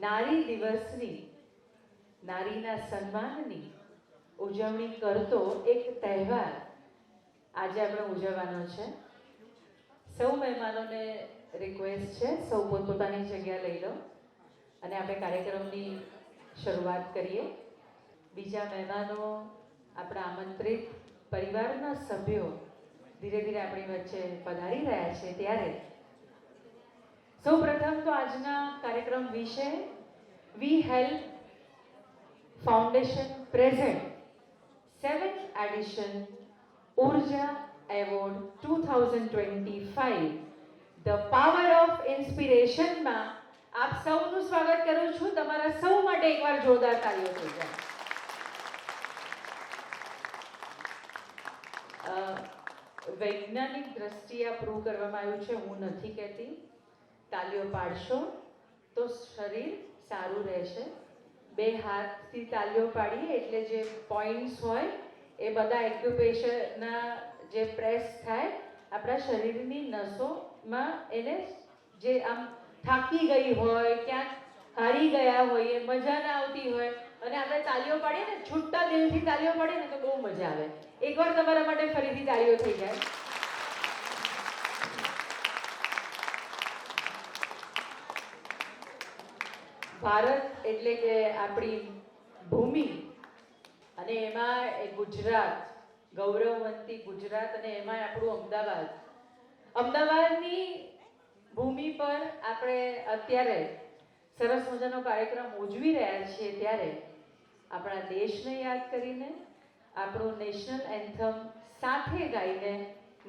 નારી દિવસની, નારીના સન્માનની ઉજવણી કરતો એક તહેવાર આજે આપણે ઉજવવાનો છે. સૌ મહેમાનોને રિક્વેસ્ટ છે, સૌ પોતપોતાની જગ્યા લઈ લો અને આપણે કાર્યક્રમની શરૂઆત કરીએ. બીજા મહેમાનો, આપણા આમંત્રિત પરિવારના સભ્યો ધીરે ધીરે આપણી વચ્ચે પધારી રહ્યા છે, ત્યારે સૌ પ્રથમ તો આજના કાર્યક્રમ વિશે we help foundation present 7th edition Urja award 2025 the power of ઇન્સ્પિરેશનમાં આપ સૌનું સ્વાગત કરું છું. તમારા સૌ માટે એકવાર જોરદાર તાળીઓ થઈ જાય. વૈજ્ઞાનિક દ્રષ્ટિએ આ પ્રૂવ કરવામાં આવ્યું છે, હું નથી કહેતી. તાલીઓ પાડશો તો શરીર સારું રહેશે. બે હાથથી તાલીઓ પાડીએ એટલે જે પોઈન્ટ્સ હોય એ બધા એક્યુપ્રેશરના જે પ્રેસ થાય આપણા શરીરની નસોમાં, એને જે આમ થાકી ગઈ હોય, ક્યાંક હારી ગયા હોય, મજા ના આવતી હોય અને આપણે તાલીઓ પાડીએ ને, છૂટા દિલથી તાલીઓ પાડીએ ને તો બહુ મજા આવે. એકવાર તમારા માટે ફરીથી તાળીઓ થઈ જાય. ભારત એટલે કે આપણી ભૂમિ, અને એમાં ગુજરાત, ગૌરવવંતી ગુજરાત, અને એમાં આપણું અમદાવાદ. અમદાવાદની ભૂમિ પર આપણે અત્યારે સરસ મજાનો કાર્યક્રમ ઉજવી રહ્યા છીએ, ત્યારે આપણા દેશને યાદ કરીને, આપણું નેશનલ એન્થમ સાથે ગાઈને,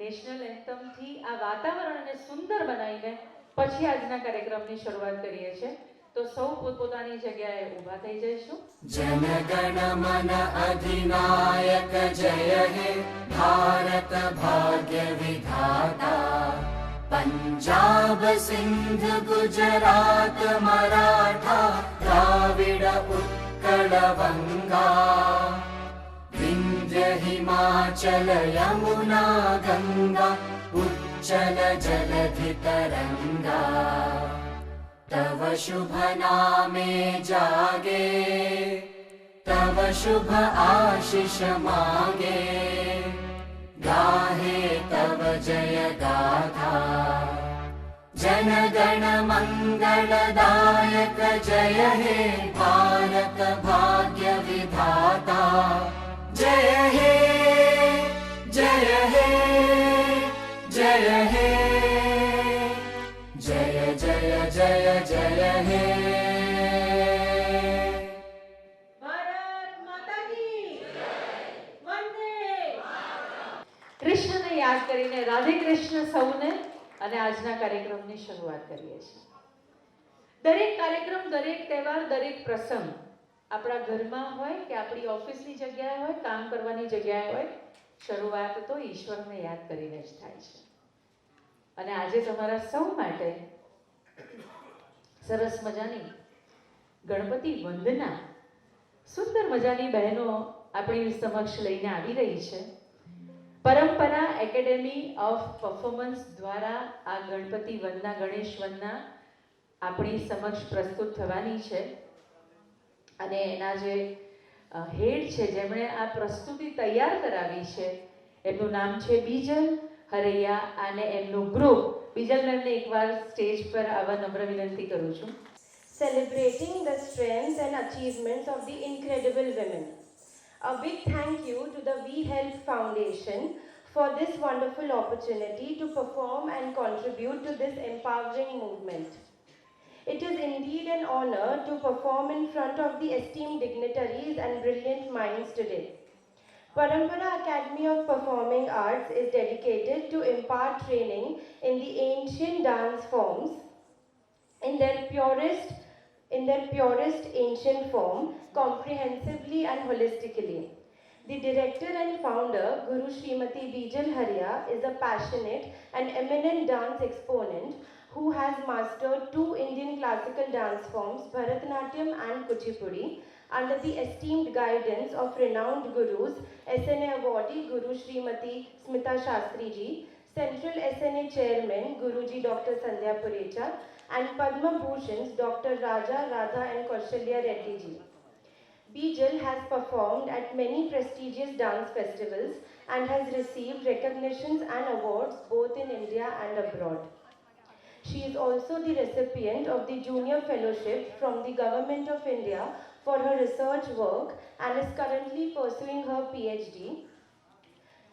નેશનલ એન્થમથી આ વાતાવરણને સુંદર બનાવીને પછી આજના કાર્યક્રમની શરૂઆત કરીએ છીએ. તો સૌ પોતપોતાની જગ્યાએ ઊભા થઈ જઈશું. જનગણ મન અધિનાયક જય હે ભારત ભાગ્ય વિધાતા. પંજાબ સિંધ ગુજરાત મરાઠા દ્રાવિડ ઉત્કળ બંગા. વિંધ્ય હિમાચલ યમુના ગંગા ઉચ્ચલ જલધિ તરંગા. तव शुभ नामे जागे, तव शुभ आशीष मागे. गाहे तव जय गाथा. जन गण मंगलदायक जय हे भारत भाग्य विधाता. जय हे जय हे जय हे जय जय जय जय हे. ભારત માતા કી જય. વંદે. કૃષ્ણને યાદ કરીને, રાધે કૃષ્ણ સૌને, અને આજના કાર્યક્રમની શરૂઆત કરીએ છીએ. દરેક કાર્યક્રમ, દરેક તહેવાર, દરેક પ્રસંગ આપણા ઘરમાં હોય કે આપણી ઓફિસની જગ્યાએ હોય, કામ કરવાની જગ્યાએ હોય, શરૂઆત તો ઈશ્વરને યાદ કરીને જ થાય છે. અને આજે તમારા સૌ માટે સરસ મજાની ગણપતિ વંદના સુંદર મજાની બહેનો આપણી સમક્ષ લઈને આવી રહી છે. પરંપરા એકેડેમી ઓફ પરફોર્મન્સ દ્વારા આ ગણપતિ વંદના, ગણેશ વંદના આપણી સમક્ષ પ્રસ્તુત થવાની છે. અને એના જે હેડ છે, જેમણે આ પ્રસ્તુતિ તૈયાર કરાવી છે, એમનું નામ છે બીજલ હરૈયા, અને એમનું ગ્રુપ. બીજલ મેમને એકવાર સ્ટેજ પર આવવા નમ્ર વિનંતી કરું છું. Celebrating the strengths and achievements of the incredible women. A big thank you to the We Help Foundation for this wonderful opportunity to perform and contribute to this empowering movement. It is indeed an honor to perform in front of the esteemed dignitaries and brilliant minds today. Parampara Academy of Performing Arts is dedicated to impart training in the ancient dance forms in their purest ancient form, comprehensively and holistically. The director and founder, Guru Srimati Bijal Haria, is a passionate and eminent dance exponent who has mastered 2 Indian classical dance forms, Bharatanatyam and Kuchipudi, under the esteemed guidance of renowned gurus, SNA awardee Guru Srimati Smita Shastri Ji, Central SNA Chairman Guruji Dr. Sandhya Purecha, and Padma Bhushans Dr. Raja, Radha and Kaushalya Reddy ji. Bijal has performed at many prestigious dance festivals and has received recognitions and awards both in India and abroad. She is also the recipient of the Junior Fellowship from the Government of India for her research work and is currently pursuing her PhD.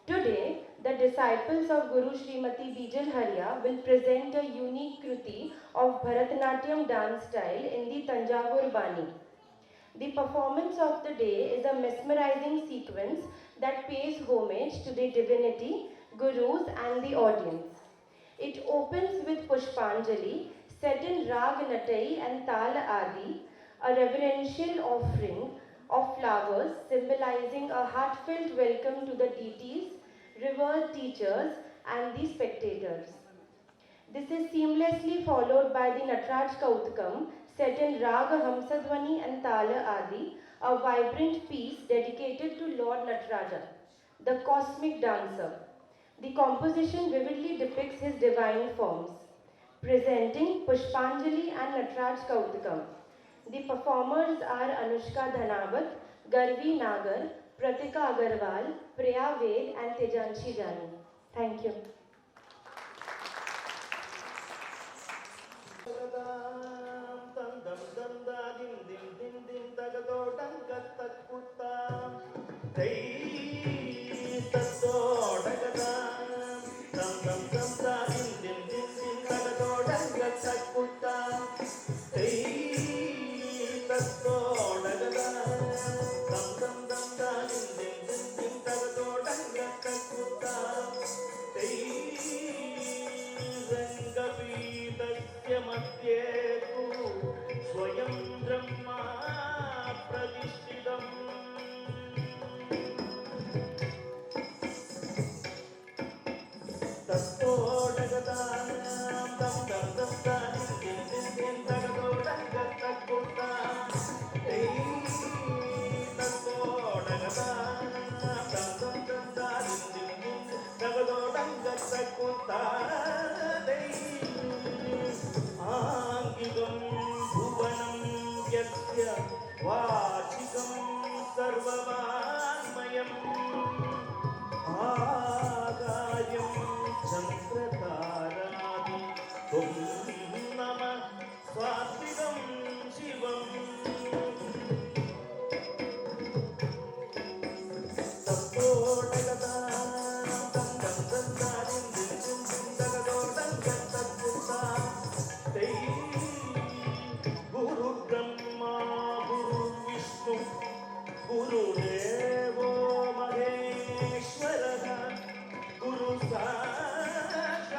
Today, the disciples of Guru Srimati Bijal Haria will present a unique Kruti of Bharatanatyam dance style in the Tanjavur Bani. The performance of the day is a mesmerizing sequence that pays homage to the divinity, gurus and the audience. It opens with Pushpanjali set in Rag Natai and Tala Adi, a reverential offering of flowers symbolizing a heartfelt welcome to the deities, revered teachers and the spectators. This is seamlessly followed by the Natraj Kautukam set in Raga Hamsadvani and Tala Adi, a vibrant piece dedicated to Lord Natraja, the cosmic dancer. The composition vividly depicts his divine forms, presenting Pushpanjali and Natraj Kautukam. The performers are Anushka Dhanavat, Garvi Nagar, Pratika Agarwal, Priya Ved and Tejanshi Jani. Thank you. स्वयं ब्रह्मा प्रतिष्ठितम् आङ्गिकं भुवनं यस्य वाचिकं सर्ववाङ्मयम् आकायं चन्द्रतारादि त्वं नमः स्वात्विकं शिवम् गुरु ब्रह्मा गुरु विष्णु गुरुदेवो महेश्वरः गुरु साक्षात्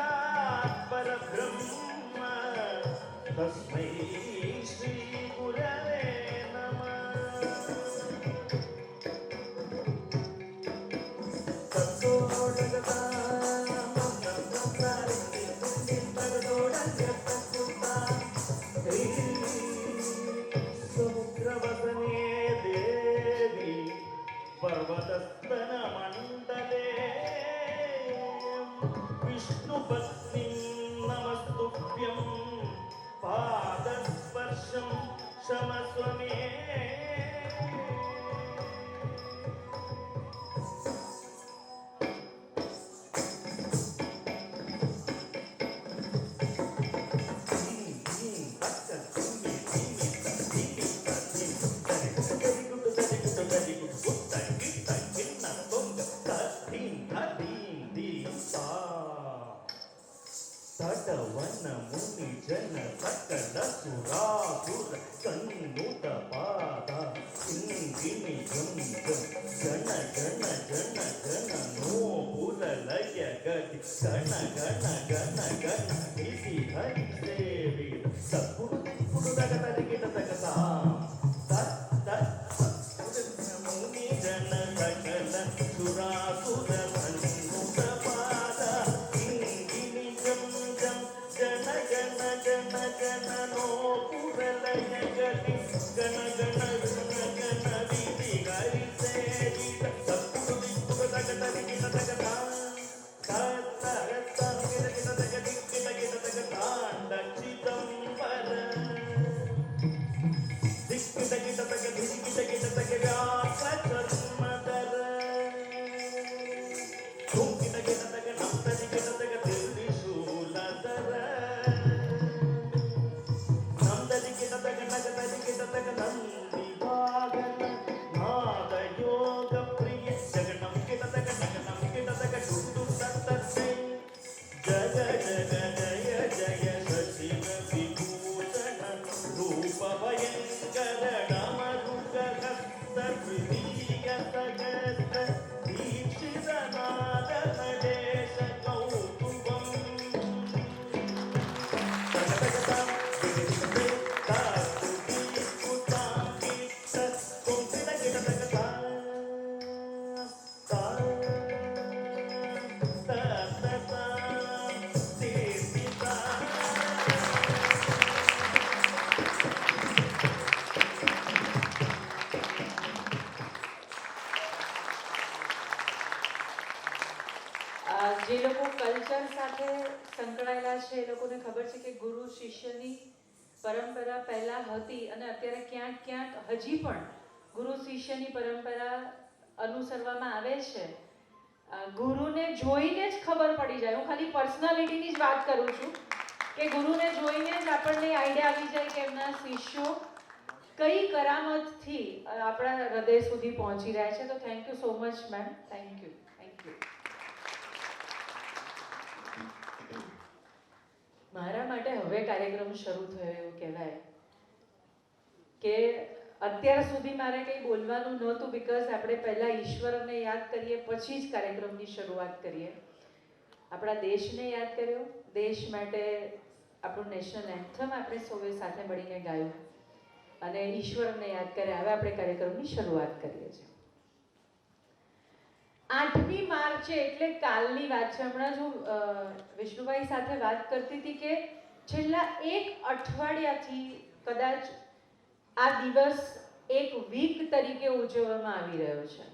परब्रह्म तस्मै श्री गुरवे नमः समुद्रवसने देवी पर्वतस्तनमण्डले विष्णुपत्नीं नमस्तुभ्यं पादस्पर्शं क्षमस्व मे तटवन मुनि जन सकल सुरासुर कन्नुत पादा किंगिनी जम जन जन जन जन नो पुल लय गति गण गण गण गण इति हरि सेवी सपुरु पुरु दगत दिगित दगता तत मुनि जन सकल सुरासुर कन्नुत पादा किंगिनी जम जन गण गण गण नो पुरलय गति गण गण गण गण विधि हरि सेवी सपुरु पुरु दगत दिगित दगता तत तत गित गित दगत गित गित दगता दचितम् કલ્ચર સાથે સંકળાયેલા છે એ લોકોને ખબર છે કે ગુરુ શિષ્યની પરંપરા પહેલાં હતી અને અત્યારે ક્યાંક ક્યાંક હજી પણ ગુરુ શિષ્યની પરંપરા અનુસરવામાં આવે છે. ગુરુને જોઈને જ ખબર પડી જાય. હું ખાલી પર્સનાલિટીની જ વાત કરું છું કે ગુરુને જોઈને જ આપણને આઈડિયા આવી જાય કે એમના શિષ્યો કઈ કરામતથી આપણા હૃદય સુધી પહોંચી રહ્યા છે. તો thank you so much ma'am. Thank you. મારા માટે હવે કાર્યક્રમ શરૂ થયો એવું કહેવાય કે અત્યાર સુધી મારે કંઈ બોલવાનું નહોતું, બિકોઝ આપણે પહેલાં ઈશ્વરને યાદ કરીએ પછી જ કાર્યક્રમની શરૂઆત કરીએ. આપણા દેશને યાદ કર્યો, દેશ માટે આપણું નેશનલ એન્થમ આપણે સૌએ સાથે મળીને ગાયું અને ઈશ્વરને યાદ કર્યા. હવે આપણે કાર્યક્રમની શરૂઆત કરીએ છીએ. 8મી માર્ચે એટલે કાલની વાત છે. હમણાં હું વિષ્ણુભાઈ સાથે વાત કરતી હતી કે છેલ્લા એક અઠવાડિયાથી કદાચ આ દિવસ એક વીક તરીકે ઉજવવામાં આવી રહ્યો છે.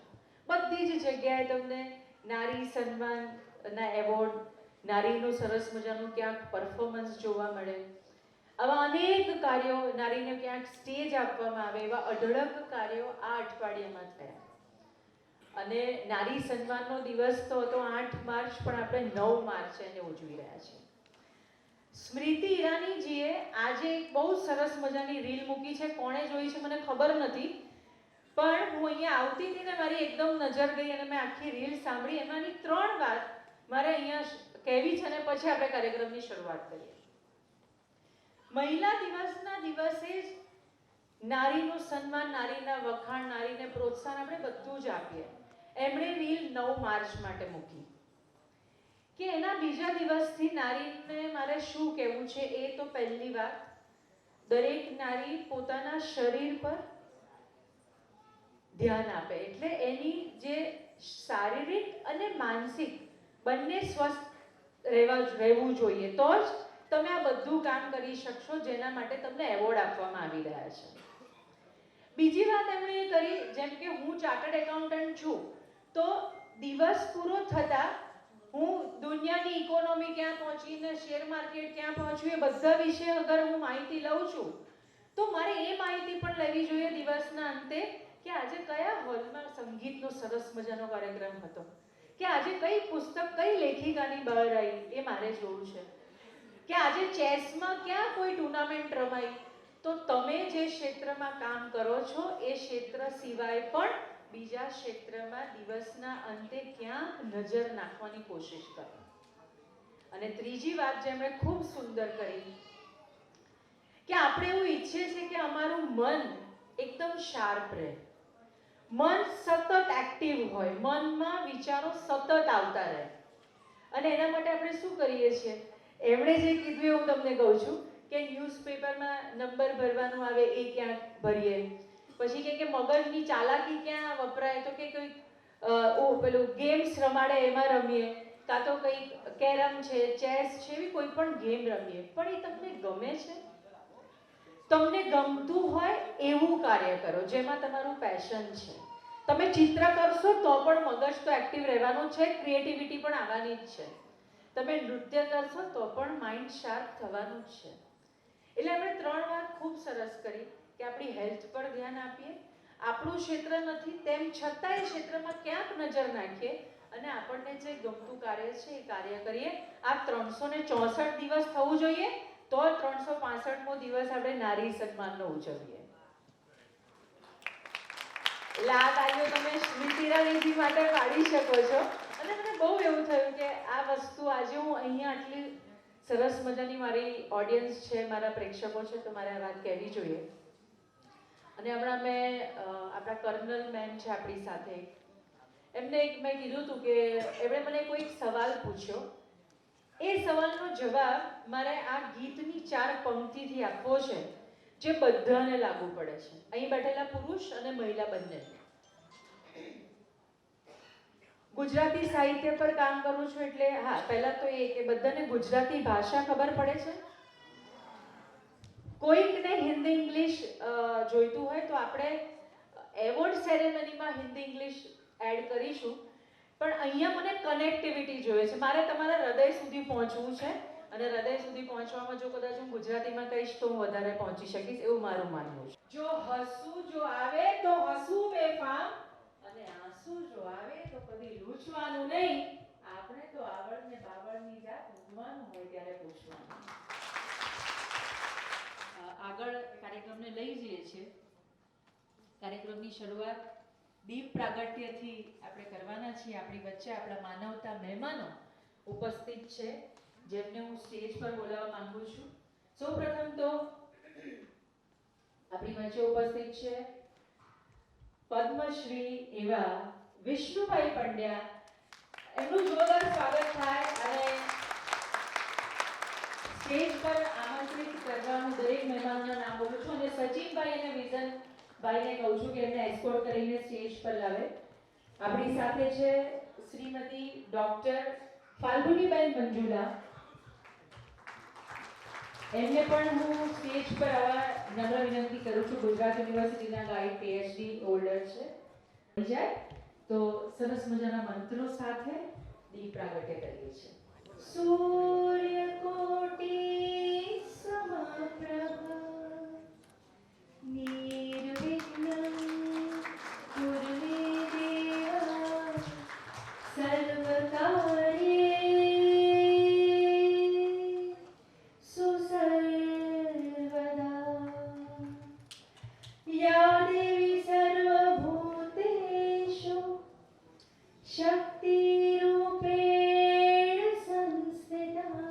બધી જ જગ્યાએ તમને નારી સન્માનના એવોર્ડ, નારીનું સરસ મજાનું ક્યાંક પરફોર્મન્સ જોવા મળે. આવા અનેક કાર્યો, નારીને ક્યાંક સ્ટેજ આપવામાં આવે, એવા અઢળક કાર્યો આ અઠવાડિયામાં થયા. અને નારી સન્માનનો દિવસ તો હતો 8 માર્ચ, પણ આપણે 9 માર્ચે એને ઉજવી રહ્યા છીએ. સ્મૃતિ ઈરાનીજીએ આજે એક બહુ સરસ મજાની રીલ મૂકી છે. કોણે જોઈ છે મને ખબર નથી, પણ હું અહીંયા આવતી હતી ને મારી એકદમ નજર ગઈ અને મેં આખી રીલ સાંભળી. એમાંની 3 વાત મારે અહીંયા કહેવી છે અને પછી આપણે કાર્યક્રમની શરૂઆત કરીએ. મહિલા દિવસના દિવસે જ નારીનું સન્માન, નારીના વખાણ, નારીને પ્રોત્સાહન આપણે બધું જ આપીએ. એમણે રીલ 9 માર્ચ માટે મૂકી કે એના બીજા દિવસથી નારીને મારે શું કહેવું છે. એ તો પહેલી વાત, દરેક નારી પોતાના શરીર પર ધ્યાન આપે, એટલે એની જે શારીરિક અને માનસિક બંને સ્વસ્થ રહેવું જોઈએ. તો જ તમે આ બધું કામ કરી શકશો જેના માટે તમને એવોર્ડ આપવામાં આવી રહ્યા છે. બીજી વાત એમણે એ કરી, જેમ કે હું ચાર્ટર્ડ એકાઉન્ટન્ટ છું, તો દિવસ પૂરો થતાં હું દુનિયાની ઇકોનોમી ક્યાં પહોંચીને શેર માર્કેટ ક્યાં પહોંચ્યું એ બધા વિશે અગર હું માહિતી લઉં છું તો મારે એ માહિતી પણ લેવી જોઈએ દિવસના અંતે કે આજે કયા હોલમાં સંગીતનો સરસ મજાનો કાર્યક્રમ હતો, કે આજે કઈ પુસ્તક કઈ લેખિકાની બહાર આવી એ મારે જોવું છે, કે આજે ચેસમાં ક્યાં કોઈ ટુર્નામેન્ટ રમાઈ. તો તમે જે ક્ષેત્રમાં કામ કરો છો એ ક્ષેત્ર સિવાય પણ બીજા ક્ષેત્રમાં દિવસના અંતે ક્યાંક નજર નાખવાની કોશિશ કરો. અને ત્રીજી વાત જે એમણે ખૂબ સુંદર કરી કે આપણે એવું ઈચ્છીએ છીએ કે અમારું મન એકદમ શાર્પ રહે, મન સતત એક્ટિવ હોય, મનમાં વિચારો સતત આવતા રહે. અને એના માટે આપણે શું કરીએ છીએ, એમણે જે કીધું એ હું તમને કહું છું કે ન્યૂઝપેપરમાં નંબર ભરવાનું આવે એ ક્યાંક ભરીએ, પછી કે મગજની ચાલાકી ક્યાં વપરાય તો કે કોઈ પેલું ગેમ્સ રમાડે એમાં રમીએ, કાં તો કંઈક કેરમ છે, ચેસ છે, એવી કોઈ પણ ગેમ રમીએ. પણ એ તમને ગમે છે, તમને ગમતું હોય એવું કાર્ય કરો જેમાં તમારું પેશન છે. તમે ચિત્ર કરશો તો પણ મગજ તો એક્ટિવ રહેવાનું છે, ક્રિએટિવિટી પણ આવવાની જ છે. તમે નૃત્ય કરશો તો પણ માઇન્ડ શાર્પ થવાનું જ છે. એટલે આપણે 3 વાત ખૂબ સરસ કરી કે આપણી હેલ્થ પર ધ્યાન આપીએ, આપણું ક્ષેત્ર નથી તેમ છતાં એ ક્ષેત્રમાં ક્યાંક નજર નાખીએ અને આપણને જે ગમતું કાર્ય છે એ કાર્ય કરીએ. આ 364 દિવસ થવું જોઈએ, તો 365મો દિવસ આપણે નારી સન્માનનો ઉજવીએ. એટલે આ તાલીઓ તમે સ્મૃતિ ઈરાનીજી માટે પાડી શકો છો. અને મને બહુ એવું થયું કે આ વસ્તુ આજે હું અહીંયા આટલી સરસ મજાની મારી ઓડિયન્સ છે, મારા પ્રેક્ષકો છે, તો મારે આ વાત કહેવી જોઈએ. અને હમણાં મેં આપણા કર્નલ મેમ છે આપણી સાથે, એમને એક મેં કીધું હતું કે એમણે મને કોઈ સવાલ પૂછ્યો, એ સવાલનો જવાબ મારે આ ગીતની 4 પંક્તિથી આપવો છે જે બધાને લાગુ પડે છે, અહીં બેઠેલા પુરુષ અને મહિલા બંને. ગુજરાતી સાહિત્ય પર કામ કરું છું એટલે હા, પહેલા તો એ કે બધાને ગુજરાતી ભાષા ખબર પડે છે. કોઈકને હિન્દી ઇંગ્લિશ જોઈતું હોય તો આપણે એવોર્ડ સેરેમનીમાં હિન્દી ઇંગ્લિશ એડ કરીશું, પણ અહીંયા મને કનેક્ટિવિટી જોઈએ છે. મારે તમારા હૃદય સુધી પહોંચવું છે અને હૃદય સુધી પહોંચવામાં જો કદાચ હું ગુજરાતીમાં કહીશ તો હું વધારે પહોંચી શકીશ, એવું મારું માનવું છે. જો હસવું જો આવે તો હસવું બેફામ, અને આંસુ જો આવે તો કદી લૂછવાનું નહીં. આપણે તો આવડ ને બાવળની જાત ઊંઘવાનું હોય ત્યારે પૂછવાનું. આગળ કાર્યક્રમને લઈ જઈએ છીએ. કાર્યક્રમની શરૂઆત દીપ પ્રાગટ્યથી આપણે કરવાના છીએ. આપણી વચ્ચે આપણા માનવતા મહેમાનો ઉપસ્થિત છે, જેમને હું સ્ટેજ પર બોલાવવા માંગુ છું. સૌપ્રથમ તો આપણી વચ્ચે ઉપસ્થિત છે પદ્મશ્રી એવા વિષ્ણુભાઈ પંડ્યા. એમનું જોરદાર સ્વાગત થાય અને સ્ટેજ પર આમંત્રિત કરવાનું દરેક મહેમાનના નામ બોલું છું અને સચિનભાઈ અને વિઝન ભાઈને કહું છું કે એમને એસ્કોર્ટ કરીને સ્ટેજ પર લાવે. આપણી સાથે છે શ્રીમતી ડોક્ટર ફાલ્ગુનીબેન મંજુલા. એમને પણ હું સ્ટેજ પર આવવા નમ્ર વિનંતી કરું છું. ગુજરાત યુનિવર્સિટીના ગાઈડ પીએચડી હોલ્ડર છે. જાય તો સરસ મજાના મંત્રો સાથે દીપ પ્રાગટ્ય કરીએ છીએ. સૂર્યકોટી સમપ્રભ નિર્વિઘ્नं કુરુ મે દેવ સર્વકાર્યેષુ સર્વદા. યા દેવી સર્વભૂતેષુ શક્તિરૂપેણ સંસ્થિતા.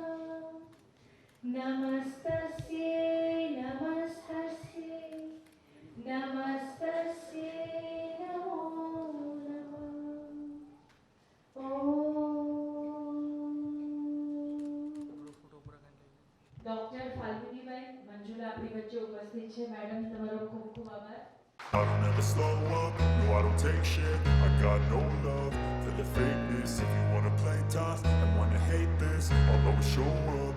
નમસ્તસ્યૈ નમસ્તસ્યૈ નમસ્તસ્યૈ નમો નમઃ. ડોક્ટર ફાલ્ગુનીબેન મંજુલા આપણી વચ્ચે ઉપસ્થિત છે. મેડમ, તમારો ખૂબ ખૂબ આભાર. I don't ever slow up, no I don't take shit. I got no love for the fakeness. If you wanna play tough and wanna hate this, I'll always show up.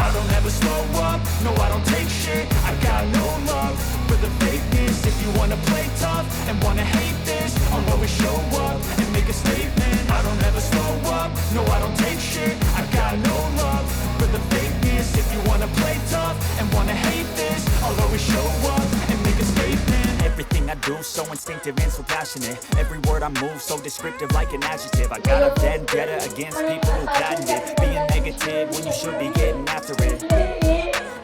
I don't ever slow up, no I don't take shit. I got no love for the fakeness. If you wanna play tough and wanna hate this, I'll always show up and make a statement. I don't ever slow up, no I don't take shit. I got no love for the fakeness. If you wanna play tough and wanna hate this, I'll always show up and make a statement. Everything I do so instinctive and so passionate. Every word I move so descriptive like an adjective. I got a vendetta against people who patent it. Being negative when you should be getting after it.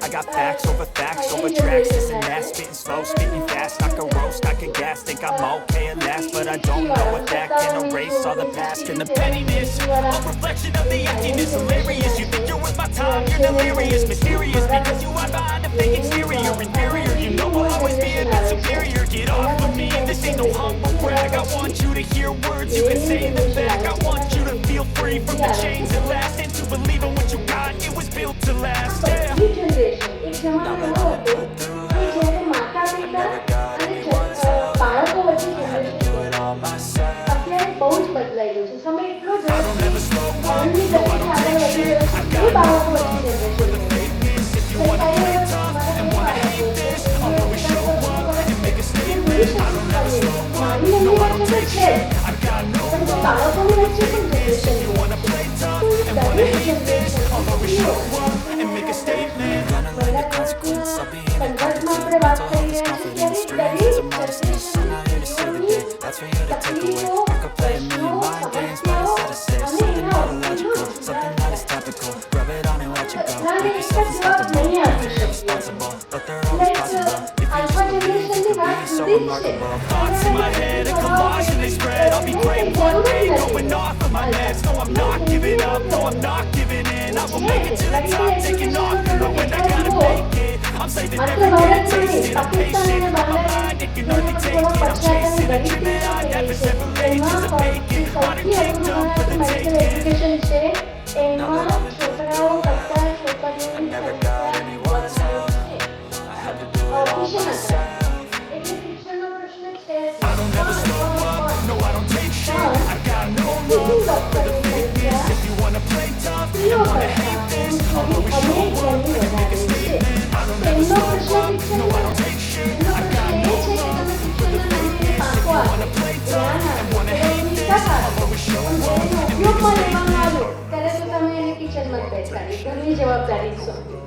I got facts over tracks. This and that, spitting slow, spitting fast. I can roast, I can gas, think I'm okay at last, but I don't know if that can erase all the past and the pettiness. A reflection of the emptiness, hilarious. You think you're worth my time, you're delirious, mysterious because you hide behind a fake exterior. Inferior, you know I'll always be a bit superior. Get off of me, this ain't no humble brag. I want you to hear words you can say in the back. I want you to feel free from the chains that last, and to believe in what you got, it was built to last. Yeah. એક જમાનો એવો હતો કે જ્યારે માતા પિતા અને બાળકો વચ્ચે જનરેશન અત્યારે બહુ જ બદલાઈ ગયું છે. સમય એટલો ઝડપથી ફોનની ગતિથી આગળ વધી રહ્યો છે કે બાળકો વચ્ચે બાળકોની વચ્ચે પણ જનરેશન સંઘર્ષમાં આપણે વાત કરી રહ્યા છીએ ત્યારે દરેક જનરેશનની તકલીફો, પ્રશ્નો, સમસ્યાઓ અને એના ઉકેલો બધાને એક જ જવાબ નહીં આપી શકીએ. આલ્ફા જનરેશનની વાત જુદી જ છે. Thoughts in my head, a collage and they spread. I'll be great one day, going off of my meds. No, I'm not giving up, no, I'm not giving in. I will make it to the top, taking off, but when I gotta make it, I'm saving every day to taste it. I'm patient, but my mind, it can only take it. I'm chasing a dream that I never separate, just to make it. Want a kingdom for the taking. Education છે એમાં છોકરાઓ કરતા છોકરીઓની સંખ્યા વધારે છે. Official હતા એટલે શિક્ષણનો પ્રશ્ન છે. I don't ever slow up, no I don't take shit. I got no love for the fakeness. If you wanna play tough and wanna hate this, I'll always show up and make a statement. I don't ever slow up, no I don't take shit. I got no love for the fakeness. If you wanna play tough and wanna hate this, I'll ઉપયોગમાં લેવામાં આવ્યો ત્યારે તો તમે એને કિચનમાં જ બેસાડી, ઘરની જવાબદારી સોંપી.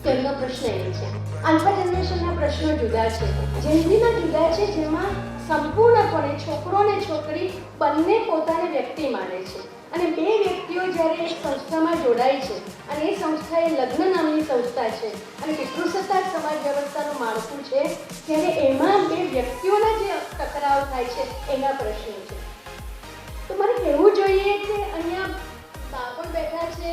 તો એમનો પ્રશ્ન એ છે. આલ્ફા જનરેશનના પ્રશ્નો જુદા છે, જેનઝીના જુદા છે, જેમાં સંપૂર્ણપણે છોકરો અને છોકરી બંને પોતાને વ્યક્તિ માને છે. અને બે વ્યક્તિઓ જ્યારે એક સંસ્થામાં જોડાય છે અને એ સંસ્થા એ લગ્ન નામની સંસ્થા છે અને પિતૃસત્તાક સમાજ વ્યવસ્થાનું માળખું છે, ત્યારે એમાં બે વ્યક્તિઓના જે ટકરાવ થાય છે એના પ્રશ્નો છે. તો મારે કહેવું જોઈએ કે અહીંયા બા પણ બેઠા છે,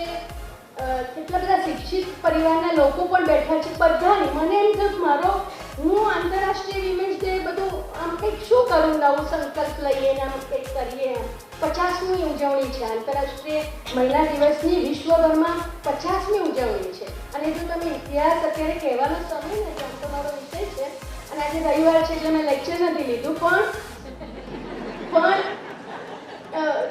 કેટલા બધા શિક્ષિત પરિવારના લોકો પણ બેઠા છે, બધાની મને એમ થયું મારો હું આંતરરાષ્ટ્રીય વિમેન્સ ડે બધું આમ કંઈક શું કરું, નવું સંકલ્પ લઈએ ને આમ કંઈક કરીએ. 50મી ઉજવણી છે, આંતરરાષ્ટ્રીય મહિલા દિવસની વિશ્વભરમાં 50મી ઉજવણી છે. અને જો તમે ઇતિહાસ અત્યારે કહેવાનો સમય ને તો તમારો વિષય છે અને આજે રવિવાર છે એટલે મેં લેક્ચર નથી લીધું, પણ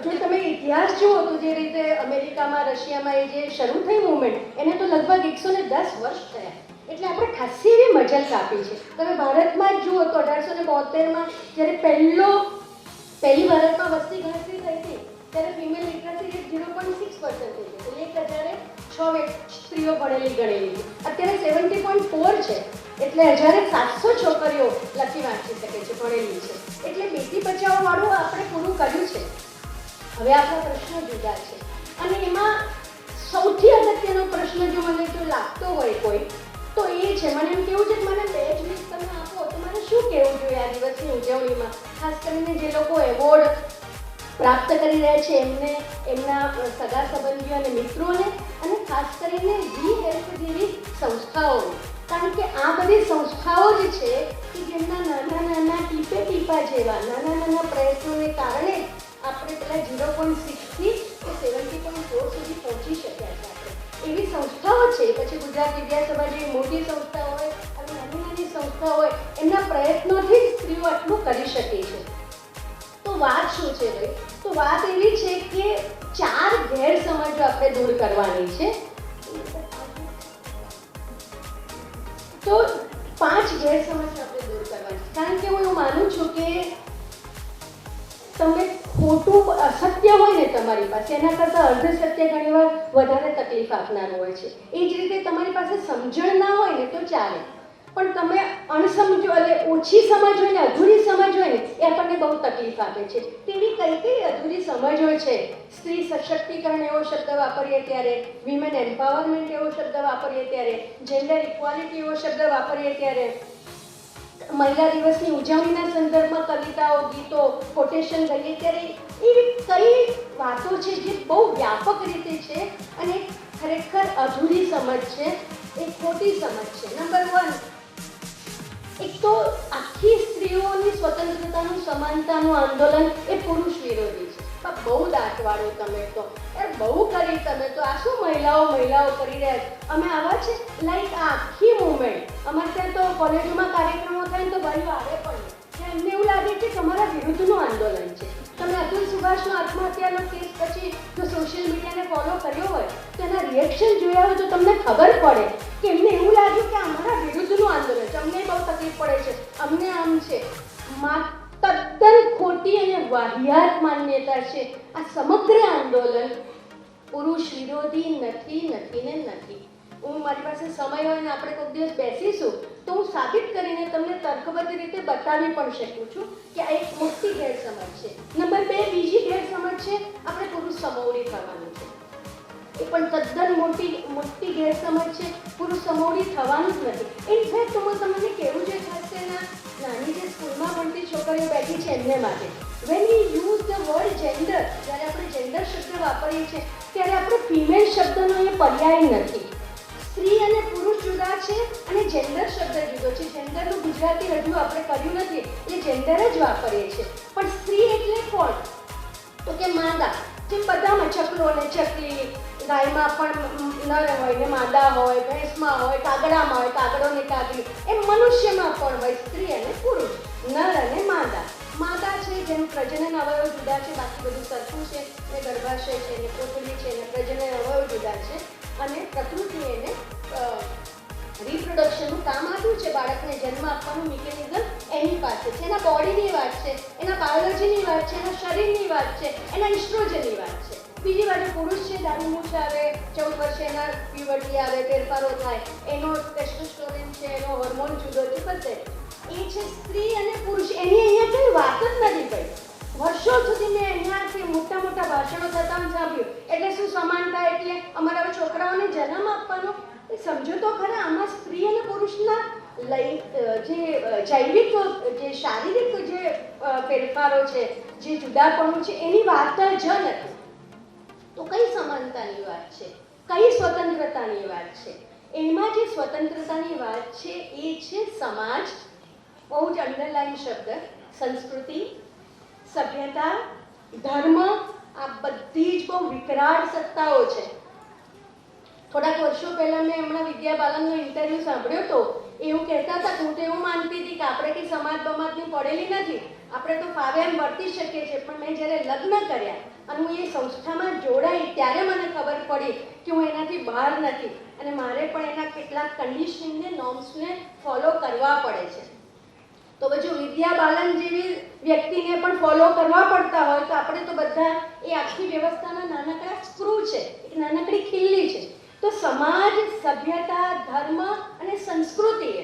જો તમે ઇતિહાસ જુઓ તો જે રીતે અમેરિકામાં, રશિયામાં એ જે શરૂ થઈ મુવમેન્ટ એને તો લગભગ 110 વર્ષ થયા. એટલે આપણે ખાસી એવી મજલ કાપી છે. તમે ભારતમાં જ જુઓ તો 1872માં જ્યારે પહેલી ભારતમાં વસ્તી ગણતરી થઈ હતી ત્યારે ફિમેલ લિટરસી રેટ 0.6% થઈ ગઈ. 1006 સ્ત્રીઓ ભણેલી ગણેલી હતી. અત્યારે 70.4 છે. એટલે 1700 છોકરીઓ લખી વાંચી શકે છે, ભણેલી છે. એટલે બેટી બચાવો વાળું આપણે પૂરું કર્યું છે. હવે આપણા પ્રશ્નો જુદા છે અને એમાં સૌથી અગત્યનો પ્રશ્ન જો મને જો લાગતો હોય કોઈ તો એ છે, મને એમ કેવું છે કે મને 2 મિનિટ તમે આપો તો મને શું કહેવું જોઈએ આ દિવસની ઉજવણીમાં, ખાસ કરીને જે લોકો એવોર્ડ પ્રાપ્ત કરી રહ્યા છે એમને, એમના સગા સંબંધીઓ અને મિત્રોને, અને ખાસ કરીને વી હેલ્પ જેવી સંસ્થાઓને. કારણ કે આ બધી સંસ્થાઓ જ છે કે જેમના નાના નાના ટીપા જેવા નાના પ્રયત્નોને કારણે આપણે પેલા 0.6થી 70.4 સુધી પહોંચી શક્યા છે. આપણે એવી સંસ્થાઓ છે. પછી ગુજરાત વિદ્યાસભા જેવી મોટી સંસ્થા હોય અને નાની સંસ્થા હોય, એમના પ્રયત્નોથી જ સ્ત્રીઓ આટલું કરી શકે છે. તો વાત શું છે ભાઈ? તો વાત એવી છે કે 4 ગેરસમજો આપણે દૂર કરવાની છે. તો 5 ગેરસમજ આપણે દૂર કરવાની છે. કારણ કે હું એવું માનું છું કે તમે ખોટું અસત્ય હોય ને તમારી પાસે, એના કરતાં અર્ધસત્ય ઘણીવાર વધારે તકલીફ આપનારું હોય છે. એ જ રીતે તમારી પાસે સમજણ ના હોય ને તો ચાલે, પણ તમે અણસમજો એટલે ઓછી સમજ હોય ને અધૂરી સમજ હોય ને એ આપણને બહુ તકલીફ આપે છે. તેવી કઈ અધૂરી સમજ હોય છે? સ્ત્રી સશક્તિકરણ એવો શબ્દ વાપરીએ ત્યારે, વિમેન એમ્પાવરમેન્ટ એવો શબ્દ વાપરીએ ત્યારે, જેન્ડર ઇક્વાલિટી એવો શબ્દ વાપરીએ ત્યારે, મહિલા દિવસની ઉજવણીના સંદર્ભમાં કવિતાઓ, ગીતો, કોટેશન કરીએ ત્યારે એવી કઈ વાતો છે જે બહુ વ્યાપક રીતે છે અને ખરેખર અધૂરી સમજ છે, એ ખોટી સમજ છે. નંબર 1, એક તો આખી સ્ત્રીઓની સ્વતંત્રતાનું, સમાનતાનું આંદોલન એ પુરુષ વિરોધી છે. બહુ દાંતવાળું તમે તો યાર, બહુ કરી તમે તો. આ શું મહિલાઓ કરી રહ્યા છે? અમે આવા છે લાઈક આ આખી મુવમેન્ટ અમારે ત્યાં તો કોલેજોમાં કાર્યક્રમો થાય તો ભાઈઓ આવે પણ એમને એવું લાગે છે કે અમારા વિરુદ્ધનું આંદોલન છે. તમે અતુલ સુભાષનો આત્મહત્યાનો કેસ પછી જો સોશિયલ મીડિયાને ફોલો કર્યો હોય તો એના રિએક્શન જોયા હોય તો તમને ખબર પડે કે એમને એવું લાગ્યું કે અમારા વિરુદ્ધનું આંદોલન છે, અમને બહુ તકલીફ પડે છે, અમને આમ છે. તદ્દન ખોટી અને વાહિયાત માન્યતા છે. આ સમગ્ર આંદોલન પુરુષ વિરોધી નથી. હું મારી પાસે સમય હોય ને આપણે કોઈક દિવસ બેસીશું તો હું સાબિત કરીને તમને તર્કબદ્ધ રીતે બતાવી પણ શકું છું કે આ એક મોટી ગેરસમજ છે. નંબર 2, બીજી ગેરસમજ છે આપણે પુરુષ સમોવડી થવાનું છે. એ પણ તદ્દન મોટી ગેરસમજ છે. પુરુષ સમોવડી થવાનું જ નથી. ઇનફેક્ટ હું તમને કહેવું જોઈએ, ખાસ કરીને નાની જે સ્કૂલમાં ભણતી છોકરીઓ બેઠી છે એમને માટે, when we use the word gender, જ્યારે આપણે જેન્ડર શબ્દ વાપરીએ છીએ ત્યારે આપણે ફિમેલ શબ્દનો એ પર્યાય નથી. સ્ત્રી અને પુરુષ જુદા છે અને જેન્ડર શબ્દ જુદો છે. જેન્ડરનું ગુજરાતી રજૂ આપણે કર્યું નથી, એટલે જેન્ડર જ વાપરીએ છીએ. પણ સ્ત્રી એટલે કોણ? તો કે માદા. જેમ બધામાં ચકલો ને ચકલી, ગાયમાં પણ નર હોય ને માદા હોય, ભેંસમાં હોય, કાગડામાં હોય, કાગડો ને કાગડી, એમ મનુષ્યમાં પણ હોય સ્ત્રી અને પુરુષ, નર અને માદા. માદા છે જેમ પ્રજનન અવયવ જુદા છે, બાકી બધું સરખું છે, ને ગર્ભાશય છે, ને કોથળી છે, ને પ્રજનન અવયવ જુદા છે, અને પ્રકૃતિ એને રિપ્રોડક્શનનું કામ આપ્યું છે, બાળકને જન્મ આપવાનું મિકેનિઝમ એની પાસે છે. એના બોડીની વાત છે, એના બાયોલોજીની વાત છે, એના શરીરની વાત છે, એના ઇસ્ટ્રોજનની વાત છે. બીજી બાજુ પુરુષ છે, દાઢી મૂછ આવે, 14 વર્ષે એના પ્યુબર્ટી આવે, ફેરફારો થાય, એનો ટેસ્ટોસ્ટેરોન છે, એનો હોર્મોન જુદો છે, બધે એ છે સ્ત્રી અને પુરુષ. એની અહીંયા કઈ વાત જ નથી થઈ. વર્ષો સુધી મેં અહીંયાથી મોટા મોટા ભાષણો થતા સાંભળ્યું. એટલે શું સમાનતા? એટલે અમારા હવે છોકરાઓને જન્મ આપવાનો. એ સમજો તો ખરા, આમાં સ્ત્રી અને પુરુષના જે જૈવિક, જે શારીરિક જે ફેરફારો છે, જે જુદાપણું છે, એની વાત જ નથી. તો કઈ સમાનતાની વાત છે? કઈ સ્વતંત્રતાની વાત છે? એમાં જે સ્વતંત્રતાની વાત છે એ છે સમાજ, બહુ જ અંડરલાઈન શબ્દ, સંસ્કૃતિ, સભ્યતા, ધર્મ. આ બધી જ બહુ વિકરાળ સત્તાઓ છે. થોડાક વર્ષો પહેલા મેં હમણાં વિદ્યા બાલનનો ઇન્ટરવ્યૂ સાંભળ્યો હતો. એવું કહેતા હતા કે હું તો એવું માનતી હતી કે આપણે કંઈ સમાજ બમાજની પડેલી નથી, આપણે તો ફાવે એમ વર્તી શકીએ છીએ. પણ મેં જ્યારે લગ્ન કર્યા અને હું એ સંસ્થામાં જોડાઈ ત્યારે મને ખબર પડી કે હું એનાથી બહાર નથી અને મારે પણ એના કેટલાક કન્ડિશનિંગને, નોર્મ્સને ફોલો કરવા પડે છે. તો જો વિદ્યા બાલન જેવી વ્યક્તિને પણ ફોલો કરવા પડતા હોય તો આપણે તો બધા એ આખી વ્યવસ્થાના નાનકડા સ્ક્રૂ છે, એક નાનકડી ખીલ્લી છે. તો સમાજ, સભ્યતા, ધર્મ અને સંસ્કૃતિએ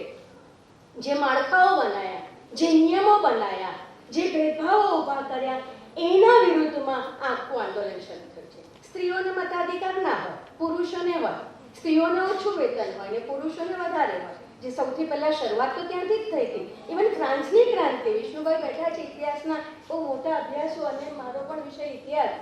જે માળખાઓ બનાવ્યા, જે નિયમો બનાવ્યા, જે ભેદભાવો ઊભા કર્યા, એના વિરુદ્ધમાં આખું આંદોલન શરૂ થયું છે. સ્ત્રીઓને મતાધિકાર ના હોય, પુરુષોને હોય. સ્ત્રીઓને ઓછું વેતન હોય ને પુરુષોને વધારે હોય. જે સૌથી પહેલા શરૂઆત તો ત્યાંથી જ થઈ હતી. ઇવન ફ્રાન્સની ક્રાંતિ, વિષ્ણુભાઈ બેઠા છે ઇતિહાસના બહુ મોટા અભ્યાસો અને મારો પણ વિષય ઇતિહાસ.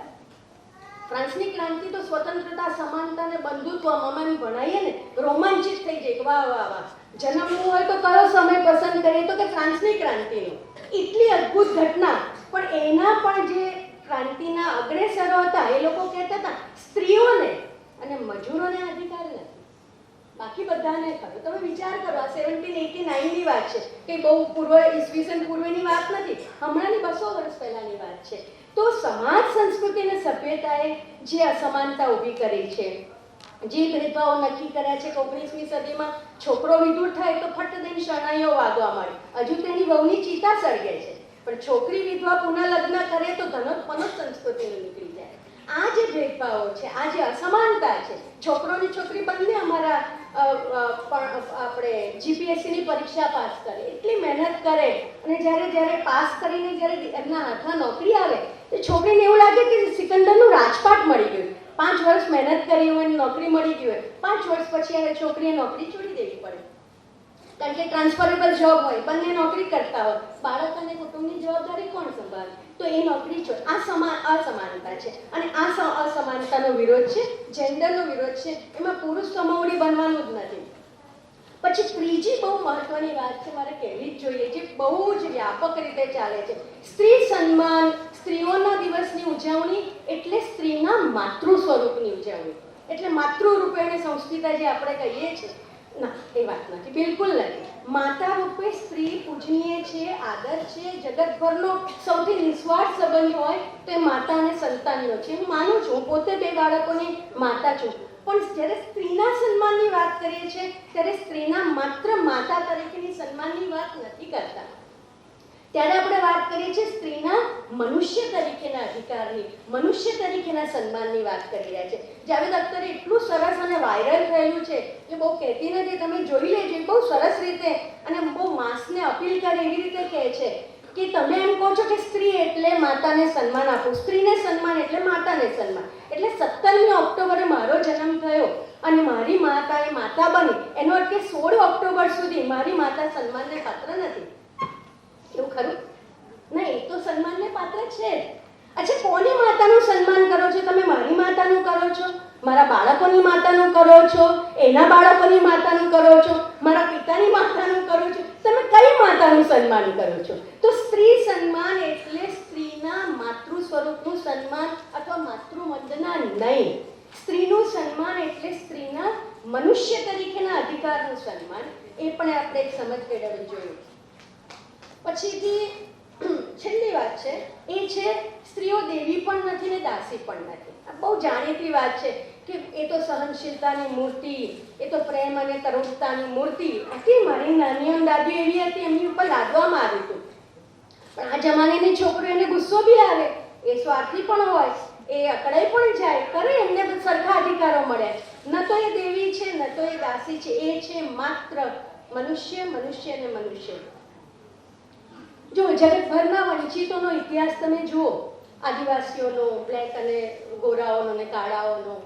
ફ્રાન્સની ક્રાંતિ તો સ્વતંત્રતા, સમાનતા અને બંધુત્વમાં અમે ભણાવીએ ને, રોમાંચિત થઈ જાય. વાહ વાહ વાહ, જન્મવું હોય તો કયો સમય પસંદ કરીએ તો કે ફ્રાન્સની ક્રાંતિનો. એટલી અદ્ભુત ઘટના. પણ એના પણ જે ક્રાંતિના અગ્રેસરો હતા એ લોકો કહેતા હતા સ્ત્રીઓને અને મજૂરોને અધિકાર નથી, બાકી બધાને ખરું. તમે વિચાર કરો, આ 1789ની વાત છે, કે બહુ પૂર્વ, ઈસવીસન પૂર્વની વાત નથી, હમણાંની 200 વર્ષ પહેલાની વાત છે. તો સમાજ, સંસ્કૃતિ અને સભ્યતાએ જે અસમાનતા ઊભી કરી છે, જે ભેદભાવો નક્કી કર્યા છે કે 19મી સદીમાં છોકરો વિધુર થાય તો ફટ દઈને શરણાઈઓ વાગવા મળે. હજુ તેની વહુની ચિતા સળગે છે, પણ છોકરી વિધવા પુનઃ લગ્ન કરે તો ધનોત્પન્ન સંસ્કૃતિનું નીકળી જાય. આ જે ભેદભાવો છે, આ જે અસમાનતા છે, છોકરોની છોકરી બંને અમારા આપણે જીપીએસસીની પરીક્ષા પાસ કરે, એટલી મહેનત કરે અને જ્યારે પાસ કરીને જ્યારે એમના હાથમાં નોકરી આવે તો છોકરીને એવું લાગે કે સિકંદરનું રાજપાટ મળી ગયું. 5 વર્ષ મહેનત કરી હોય, નોકરી મળી ગઈ હોય, 5 વર્ષ પછી હવે છોકરીએ નોકરી છોડી દેવી પડે, કારણ કે ટ્રાન્સફરેબલ જોબ હોય, બંને નોકરી કરતા હોય, બાળક અને કુટુંબની જવાબદારી કોણ સંભાળે? તો એ નોકરી છોડ. આ અસમાનતા છે અને આ અસમાનતાનો વિરોધ છે, જેન્ડરનો વિરોધ છે. એમાં પુરુષ કમાવડી બનવાનું જ નથી. પછી ત્રીજી બહુ મહત્વની વાત છે, મારે કહેવી જ જોઈએ, જે બહુ જ વ્યાપક રીતે ચાલે છે. સ્ત્રી સન્માન, સ્ત્રીઓના દિવસની ઉજવણી એટલે સ્ત્રીના માતૃ સ્વરૂપની ઉજવણી. એટલે માતૃરૂપે અને સંસ્કૃતા જે આપણે કહીએ છીએ, ના, એ વાત નથી, બિલકુલ નથી. માતા રૂપે સ્ત્રી પૂજનીય છે, આદર છે. જગતભરનો સૌથી નિસ્વાર્થ સંબંધ હોય તો એ માતા અને સંતાનનો છે. હું માનું છું, હું પોતે 2 બાળકોની માતા છું. પણ જ્યારે સ્ત્રીના સન્માનની વાત કરીએ છીએ ત્યારે સ્ત્રીના માત્ર માતા તરીકેની સન્માનની વાત નથી કરતા. ત્યારે આપણે વાત કરીએ છીએ સ્ત્રીના મનુષ્ય તરીકેના અધિકારની, મનુષ્ય તરીકેના સન્માનની વાત કરી રહ્યા છે. જાવેદ અખ્તરે એટલું સરસ અને વાયરલ થયેલું છે, એ બહુ કહેતી નથી, તમે જોઈ લેજો. બહુ સરસ રીતે અને બહુ માસને અપીલ કરે એવી રીતે કહે છે કે તમે એમ કહો છો કે સ્ત્રી એટલે માતાને સન્માન આપવું, સ્ત્રીને સન્માન એટલે માતાને સન્માન. એટલે 17મી ઓક્ટોબરે મારો જન્મ થયો અને મારી માતા એ માતા બની, એનો અર્થ કે 16 ઓક્ટોબર સુધી મારી માતા સન્માનને પાત્ર નથી. એવું ખરું? ના, એ તો સન્માનને પાત્ર છે. અચ્છા, કોની માતાનું સન્માન કરો છો તમે? મારી માતાનું કરો છો, મારા બાળકોની માતાનું કરો છો, એના બાળકોની માતાનું કરો છો, મારા પિતાની માતાનું કરો છો. તમે કઈ માતાનું સન્માન કરો છો? તો સ્ત્રી સન્માન એટલે સ્ત્રીના માતૃ સ્વરૂપનું સન્માન અથવા માતૃવંદના નહીં. સ્ત્રીનું સન્માન એટલે સ્ત્રીના મનુષ્ય તરીકેના અધિકારનું સન્માન. એ પણ આપણે એક સમજ કેળવવી જોઈએ. પછીથી છેલ્લી વાત છે એ છે સ્ત્રીઓ દેવી પણ નથી ને દાસી પણ નથી. આ બહુ જાણીતી વાત છે કે એ તો સહનશીલતાની મૂર્તિ, એ તો પ્રેમ અને કરુણતાની મૂર્તિ. આટલી મારી નાનીઓ દાદીઓ એવી હતી, એમની ઉપર લાદવામાં આવ્યું હતું. પણ આ જમાનાની છોકરીઓને ગુસ્સો બી આવે, એ સ્વાર્થી પણ હોય, એ અકળાઈ પણ જાય કરે, એમને સરખા અધિકારો મળે. ન તો એ દેવી છે, ન તો એ દાસી છે, એ છે માત્ર મનુષ્ય, મનુષ્ય અને મનુષ્ય. જો જગતભરના વંચિતોનો ઇતિહાસ તમે જુઓ, આદિવાસીઓનો, બ્લેક અને ગોરાઓનો અને કાળાઓનો,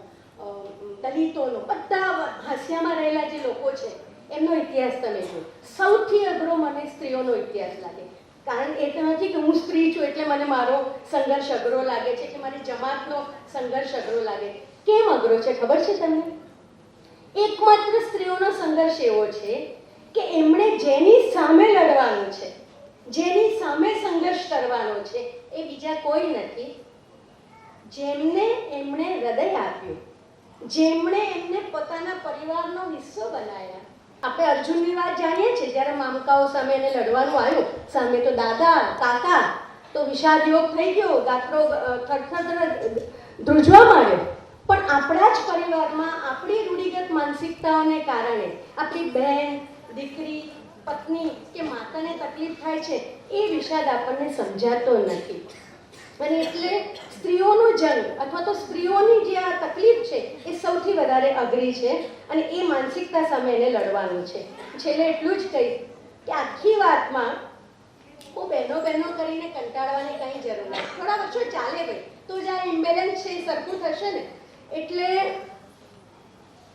દલિતોનો, બધા હાંસિયામાં રહેલા જે લોકો છે એમનો ઇતિહાસ તમે જુઓ. સૌથી અઘરો મને સ્ત્રીઓનો ઇતિહાસ લાગે. કારણ એ તો નથી કે હું સ્ત્રી છું એટલે મને મારો સંઘર્ષ અઘરો લાગે છે, કે મારી જમાતનો સંઘર્ષ અઘરો લાગે. કેમ અઘરો છે ખબર છે તમને? એકમાત્ર સ્ત્રીઓનો સંઘર્ષ એવો છે કે એમણે જેની સામે લડવાનું છે, જેની સામે સંઘર્ષ કરવાનો છે, એ બીજા કોઈ નથી. જેમને એમણે હૃદય આપ્યું, જેમણે એમને પોતાના પરિવારનો હિસ્સો બનાવ્યા. આપણે અર્જુનની વાત જાણીએ છીએ, જ્યારે મામકાઓ સામે એને લડવાનું આવ્યું, સામે તો દાદા કાકા, તો વિષાદ યોગ થઈ ગયો, ગાત્રો થરથર ધ્રુજવા માંડ્યો. પણ આપણા જ પરિવારમાં આપણી રૂઢિગત માનસિકતાઓને કારણે આપણી બહેન, દીકરી, પત્ની કે માતાને તકલીફ થાય છે, એ વિષાદ આપણને સમજાતો નથી. અને એટલે સ્ત્રીઓનો જન્મ અથવા તો સ્ત્રીઓની જે આ તકલીફ છે એ સૌથી વધારે અઘરી છે, અને એ માનસિકતા સામે એને લડવાનું છે. છેલ્લે એટલું જ કહીશ કે આખી વાતમાં હું બહેનો કરીને કંટાળવાની કંઈ જરૂર નથી. થોડા વર્ષો ચાલે ભાઈ, તો જ આ ઇમ્બેલેન્સ છે એ સરખું થશે ને. એટલે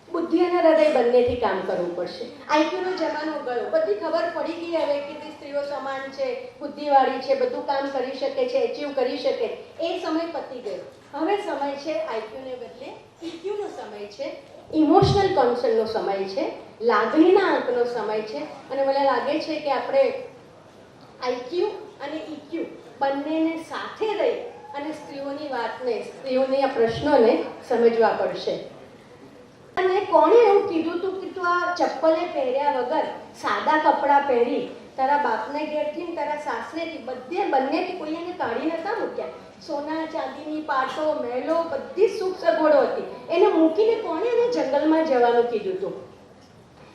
બુદ્ધિ અને હૃદય બંનેથી કામ કરવું પડશે. આઈક્યુનો જમાનો ગયો, બધી ખબર પડી ગઈ હવે કે સ્ત્રીઓ સમાન છે, બુદ્ધિવાળી છે, બધું કામ કરી શકે છે, એચીવ કરી શકે. એ સમય પતી ગયો. હવે સમય છે આઈક્યુને બદલે ઇક્યુનો સમય છે, ઇમોશનલ કોન્સર્નનો સમય છે, લાગણીના આંકનો સમય છે. અને મને લાગે છે કે આપણે આઈક્યુ અને ઇક્યુ બંનેને સાથે રહી અને સ્ત્રીઓની વાતને, સ્ત્રીઓની આ પ્રશ્નોને સમજવા પડશે. અને કોણે એવું કીધું હતું કે તું આ ચપ્પલે પહેર્યા વગર સાદા કપડાં પહેરી તારા બાપને ઘેરથી ને તારા સાસરેથી બંનેથી કોઈ એને કાઢી નતા મૂક્યા. સોના ચાંદીની પાટો, મહેલો, બધી સુખ સગવડો હતી. એને મૂકીને કોણે એને જંગલમાં જવાનું કીધું હતું?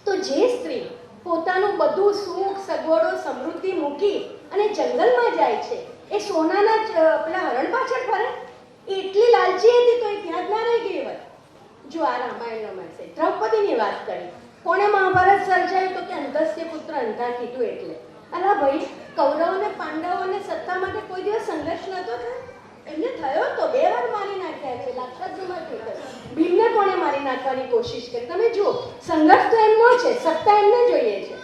તો જે સ્ત્રી પોતાનું બધું સુખ સગવડો સમૃદ્ધિ મૂકી અને જંગલમાં જાય છે, એ સોનાના પેલા હરણ પાછળ ફરે? એટલી લાલચી હતી તો એ ત્યાં જ ના રહી ગઈ હોય. જો આ રામાયણનો મેસેજ, દ્રૌપદીની વાત કરી, કોણે મહાભારત સર્જાયું તો કે અંધસ્ય પુત્ર અંધા કીધું. એટલે અલા ભાઈ, કૌરવ અને પાંડવોને સત્તા માટે કોઈ દિવસ સંઘર્ષ નહોતો થયો? એમને થયો તો 2 વાર મારી નાખ્યા છે, લાક્ષાગૃહમાં થયો. ભીમને કોણે મારી નાખવાની કોશિશ કરી? તમે જુઓ, સંઘર્ષ તો એમનો છે, સત્તા એમને જોઈએ છે.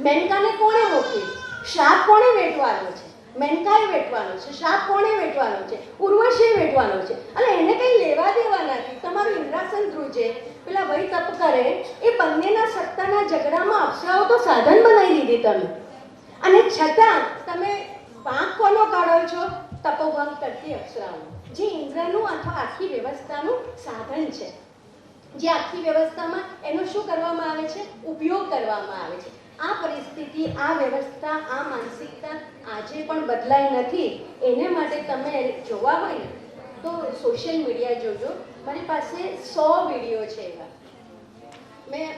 મેનકાને કોણે મોકલી? શાપ કોણે વેઠવાનો છે? મેનકાએ વેઠવાનો છે. શાપ કોણે વેઠવાનો છે? ઉર્વશીએ વેઠવાનો છે. અને એને કંઈ લેવા દેવા નથી. તમારું ઇન્દ્રાસન ધ્રુજે, પેલા વહી તપ કરે, એ બંનેના સત્તાના ઝઘડામાં અપ્સરાઓ તો સાધન બનાવી દીધી તમે. અને છતાં તમે વાંક કોનો કાઢો છો? તપોભંગ કરતી અપ્સરાઓનો, જે ઇન્દ્રનું અથવા આખી વ્યવસ્થાનું સાધન છે. જે આખી વ્યવસ્થામાં એનો શું કરવામાં આવે છે? ઉપયોગ કરવામાં આવે છે. આ પરિસ્થિતિ, આ વ્યવસ્થા, આ માનસિકતા આજે પણ બદલાઈ નથી. એને માટે તમે જોવા હોય ને તો સોશિયલ મીડિયા જોજો. મારી પાસે 100 વિડીયો છે એવા. મેં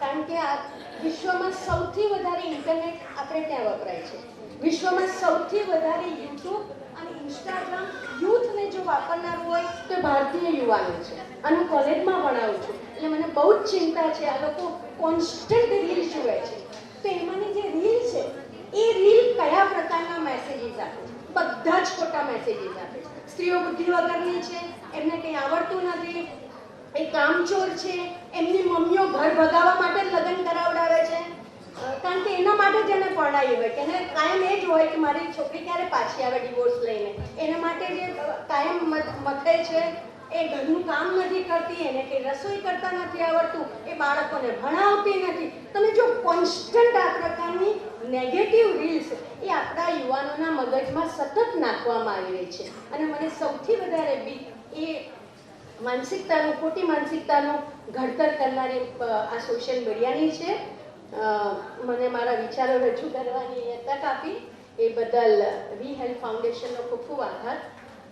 કારણ કે આ વિશ્વમાં સૌથી વધારે ઇન્ટરનેટ આપણે ત્યાં વપરાય છે. વિશ્વમાં સૌથી વધારે યુટ્યુબ અને ઇન્સ્ટાગ્રામ યુથને જો વાપરનારું હોય તો ભારતીય યુવાનો છે. અને હું કોલેજમાં ભણાવું છું એટલે મને બહુ જ ચિંતા છે. આ લોકો કોન્સ્ટન્ટ રીલ જુએ છે, તો એમાંની જે રીલ છે એ રીલ કયા પ્રકારના મેસેજીસ આપે છે? બધા જ ખોટા મેસેજીસ આપે છે. સ્ત્રીઓ બુદ્ધિ વગરની છે, એમને કંઈ આવડતું નથી, એ કામચોર છે, એમની મમ્મીઓ ઘર ભગાવવા માટે જ લગ્ન કરાવડાવે છે. કારણ કે એના માટે જ એને પરણાવી હોય કે એને કાયમ એ જ હોય કે મારી છોકરી ક્યારે પાછી આવે ડિવોર્સ લઈને. એના માટે જે કાયમ મથે છે, એ ઘરનું કામ નથી કરતી, એને કંઈ રસોઈ કરતા નથી આવડતું, એ બાળકોને ભણાવતી નથી. તમે જો કોન્સ્ટન્ટ આ પ્રકારની નેગેટિવ રીલ્સ એ આપણા યુવાનોના મગજમાં સતત નાખવામાં આવી રહી છે. અને મને સૌથી વધારે બીક એ માનસિકતાનું, ખોટી માનસિકતાનું ઘડતર કરનારી આ સોશિયલ મીડિયાની છે. મને મારા વિચારો રજૂ કરવાની તક આપી એ બદલ વી હેલ્પ ફાઉન્ડેશનનો ખૂબ ખૂબ આભાર.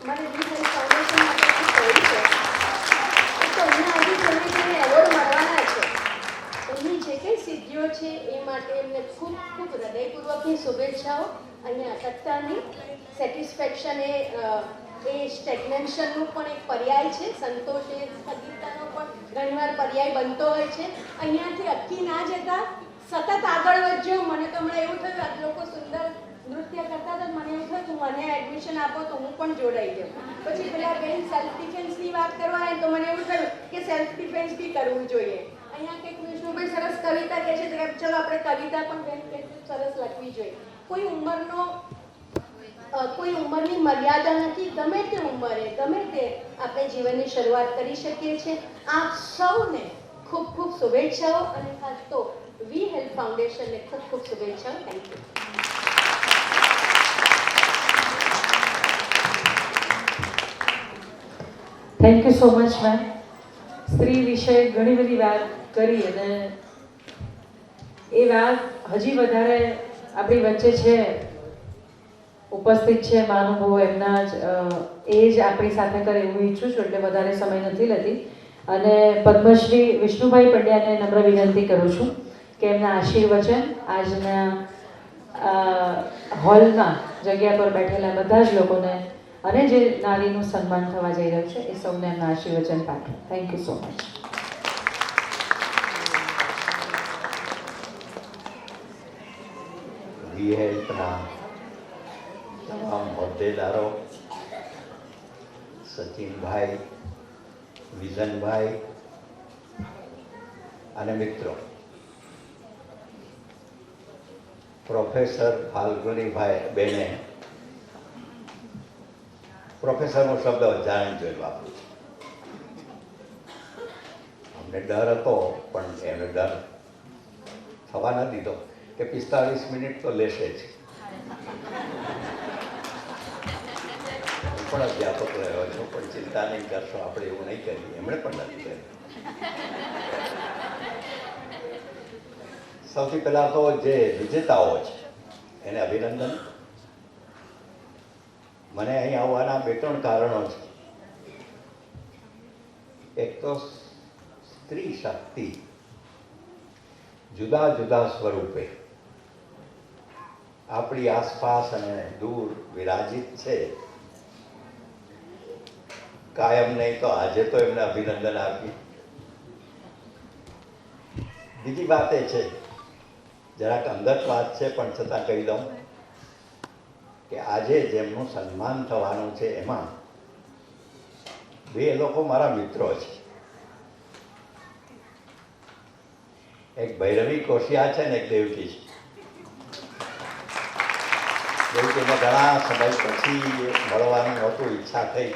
મને વી હેલ્પ ફાઉન્ડેશન માટે શું કહ્યું છે તો અહીંયા આજે જેને એવોર્ડ મળવાના છે એમની જે કંઈ સિદ્ધિઓ છે એ માટે એમને ખૂબ ખૂબ હૃદયપૂર્વકની શુભેચ્છાઓ. અહીંયા સત્તાની સેટિસ્ફેક્શન એ એ સ્ટેગ્નેશનનું પણ એક પર્યાય છે, સંતોષ એ સ્થગિતતાનો પણ ઘણીવાર પર્યાય બનતો હોય છે. અહીંયાથી અટકી ના જતા સતત આગળ વધજો. મને તો હમણાં એવું થયું આ લોકો સુંદર નૃત્ય કરતા હતા, મને એવું થયું કે મને એડમિશન આપો તો હું પણ જોડાઈ જાઉં. પછી પેલા બેન સેલ્ફ ડિફેન્સની વાત કરવા આવે તો મને એવું થયું કે સેલ્ફ ડિફેન્સ બી કરવું જોઈએ. અહીંયા કંઈક વિષ્ણુભાઈ સરસ કવિતા કહે છે કે ચલો આપણે કવિતા પણ બેન કે સરસ લખવી જોઈએ. કોઈ ઉંમરની મર્યાદા નથી. ગમે તે ઉંમરે ગમે તે આપણે જીવનની શરૂઆત કરી શકીએ છીએ. આપ સૌને ખૂબ ખૂબ શુભેચ્છાઓ અને ખાસ તો વી હેલ્પ ફાઉન્ડેશનને ખૂબ ખૂબ શુભેચ્છાઓ. Thank you. Thank you so much ma'am. સ્ત્રી વિશે ઘણી બધી વાત કરી અને એ વાત હજી વધારે આપણી વચ્ચે છે, ઉપસ્થિત છે મહાનુભાવો, એમના જ એ જ આપણી સાથે કરે એવું ઈચ્છું છું, એટલે વધારે સમય નથી લેતી. અને પદ્મશ્રી વિષ્ણુભાઈ પંડ્યાને નમ્ર વિનંતી કરું છું કે એમના આશીર્વચન આજના હોલમાં જગ્યા પર બેઠેલા બધા જ લોકોને અને જે નારીનું સન્માન થવા જઈ રહ્યું છે એ સૌને એમના આશીર્વચન પાઠવો. Thank you so much. We હેલ્પના તમામ હોદ્દેદારો, સચિનભાઈ, વિઝનભાઈ અને મિત્રો, પ્રોફેસર ફાલ્ગુનીભાઈ બેને પ્રોફેસરનો શબ્દ જાણી જોઈ વાપરું છું. અમને ડર હતો પણ એનો ડર થવા ન દીધો કે 45 મિનિટ તો લેશે જ. હું પણ અધ્યાપક રહ્યો છું, પણ ચિંતા નહીં કરશો, આપણે એવું નહીં કરીએ. એમણે પણ નથી કર્યું. સૌથી પહેલાં તો જે વિજેતાઓ છે એને અભિનંદન. મને અહીં આવવાના 2-3 કારણો છે. એક તો સ્ત્રી શક્તિ જુદા જુદા સ્વરૂપે આપણી આસપાસ અને દૂર વિરાજિત છે. કાયમ નહીં તો આજે તો એમને અભિનંદન આપી. બીજી વાત એ છે, જરાક અંગત વાત છે પણ છતાં કહી દઉં કે આજે જેમનું સન્માન થવાનું છે એમાં 2 લોકો મારા મિત્રો છે. એક ભૈરવી કોશિયા છે ને એક દેવકી છે. દેવકીને ઘણા સમય પછી મળવાની નહોતું, ઈચ્છા થઈ.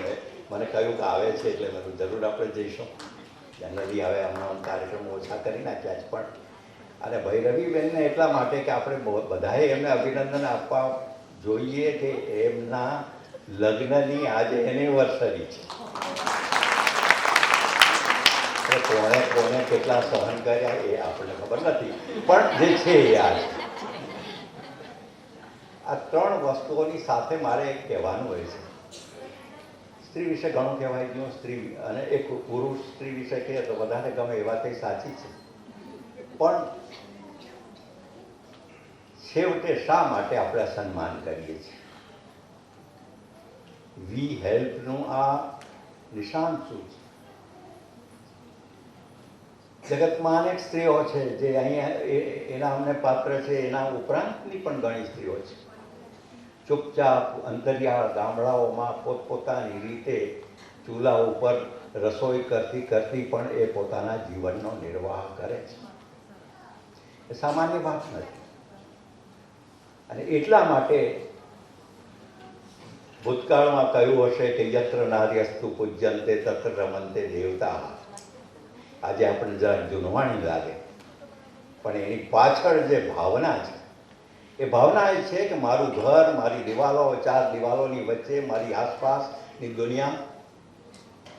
મને કહ્યું કે આવે છે એટલે મેં જરૂર આપણે જઈશું. જનરલી હવે હમણાં કાર્યક્રમો ઓછા કરી નાખ્યા છે પણ. અને ભૈરવીબેનને એટલા માટે કે આપણે બધાએ એમને અભિનંદન આપવા જોઈએ કે એમના લગ્નની આજે એનિવર્સરી છે. કોને કેટલા સહન કર્યા એ આપણને ખબર નથી, પણ જે છે એ આ છે. આ 3 વસ્તુઓની સાથે મારે એક કહેવાનું હોય છે. સ્ત્રી વિશે ઘણું કહેવાય ગયું. સ્ત્રી અને એક પુરુષ સ્ત્રી વિશે કહે તો વધારે ગમે એ વાત સાચી છે, પણ છેવટે શા માટે આપણે સન્માન કરીએ છીએ? વી હેલ્પનું આ નિશાન શું છે? જગતમાં અનેક સ્ત્રીઓ છે જે અહીંયા એના અમને પાત્ર છે. એના ઉપરાંતની પણ ઘણી સ્ત્રીઓ છે ચૂપચાપ અંતરિયાળ ગામડાઓમાં પોતપોતાની રીતે ચૂલા ઉપર રસોઈ કરતી પણ એ પોતાના જીવનનો નિર્વાહ કરે છે. એ સામાન્ય વાત નથી. અને એટલા માટે ભૂતકાળમાં કહ્યું હશે કે યત્ર નાર્યસ્તુ પૂજ્યંતે તત્ર રમંતે દેવતા. આજે આપણને જરાક જૂનવાણી લાગે પણ એની પાછળ જે ભાવના છે એ ભાવના એ છે કે મારું ઘર, મારી દિવાલો, 4 દિવાલોની વચ્ચે મારી આસપાસની દુનિયા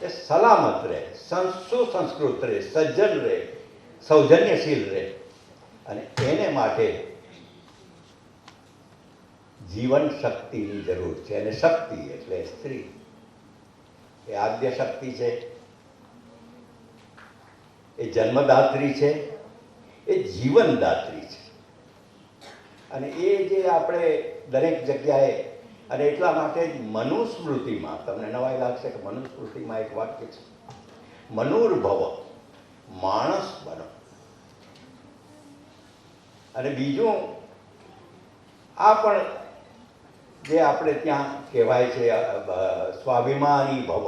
એ સલામત રહે, સુસંસ્કૃત રહે, સજ્જન રહે, સૌજન્યશીલ રહે. અને એને માટે જીવન શક્તિની જરૂર છે. અને શક્તિ એટલે સ્ત્રી એ આદ્ય શક્તિ છે, એ જન્મદાત્રી છે, એ જીવનદાત્રી છે. અને એ જે આપણે દરેક જગ્યાએ અને એટલા માટે જ મનુસ્મૃતિમાં તમને નવાઈ લાગશે કે મનુસ્મૃતિમાં એક વાક્ય છે, મનુર્ભવ, માણસ બનો. અને બીજું આ પણ જે આપણે ત્યાં કહેવાય છે સ્વાભિમાની ભવ,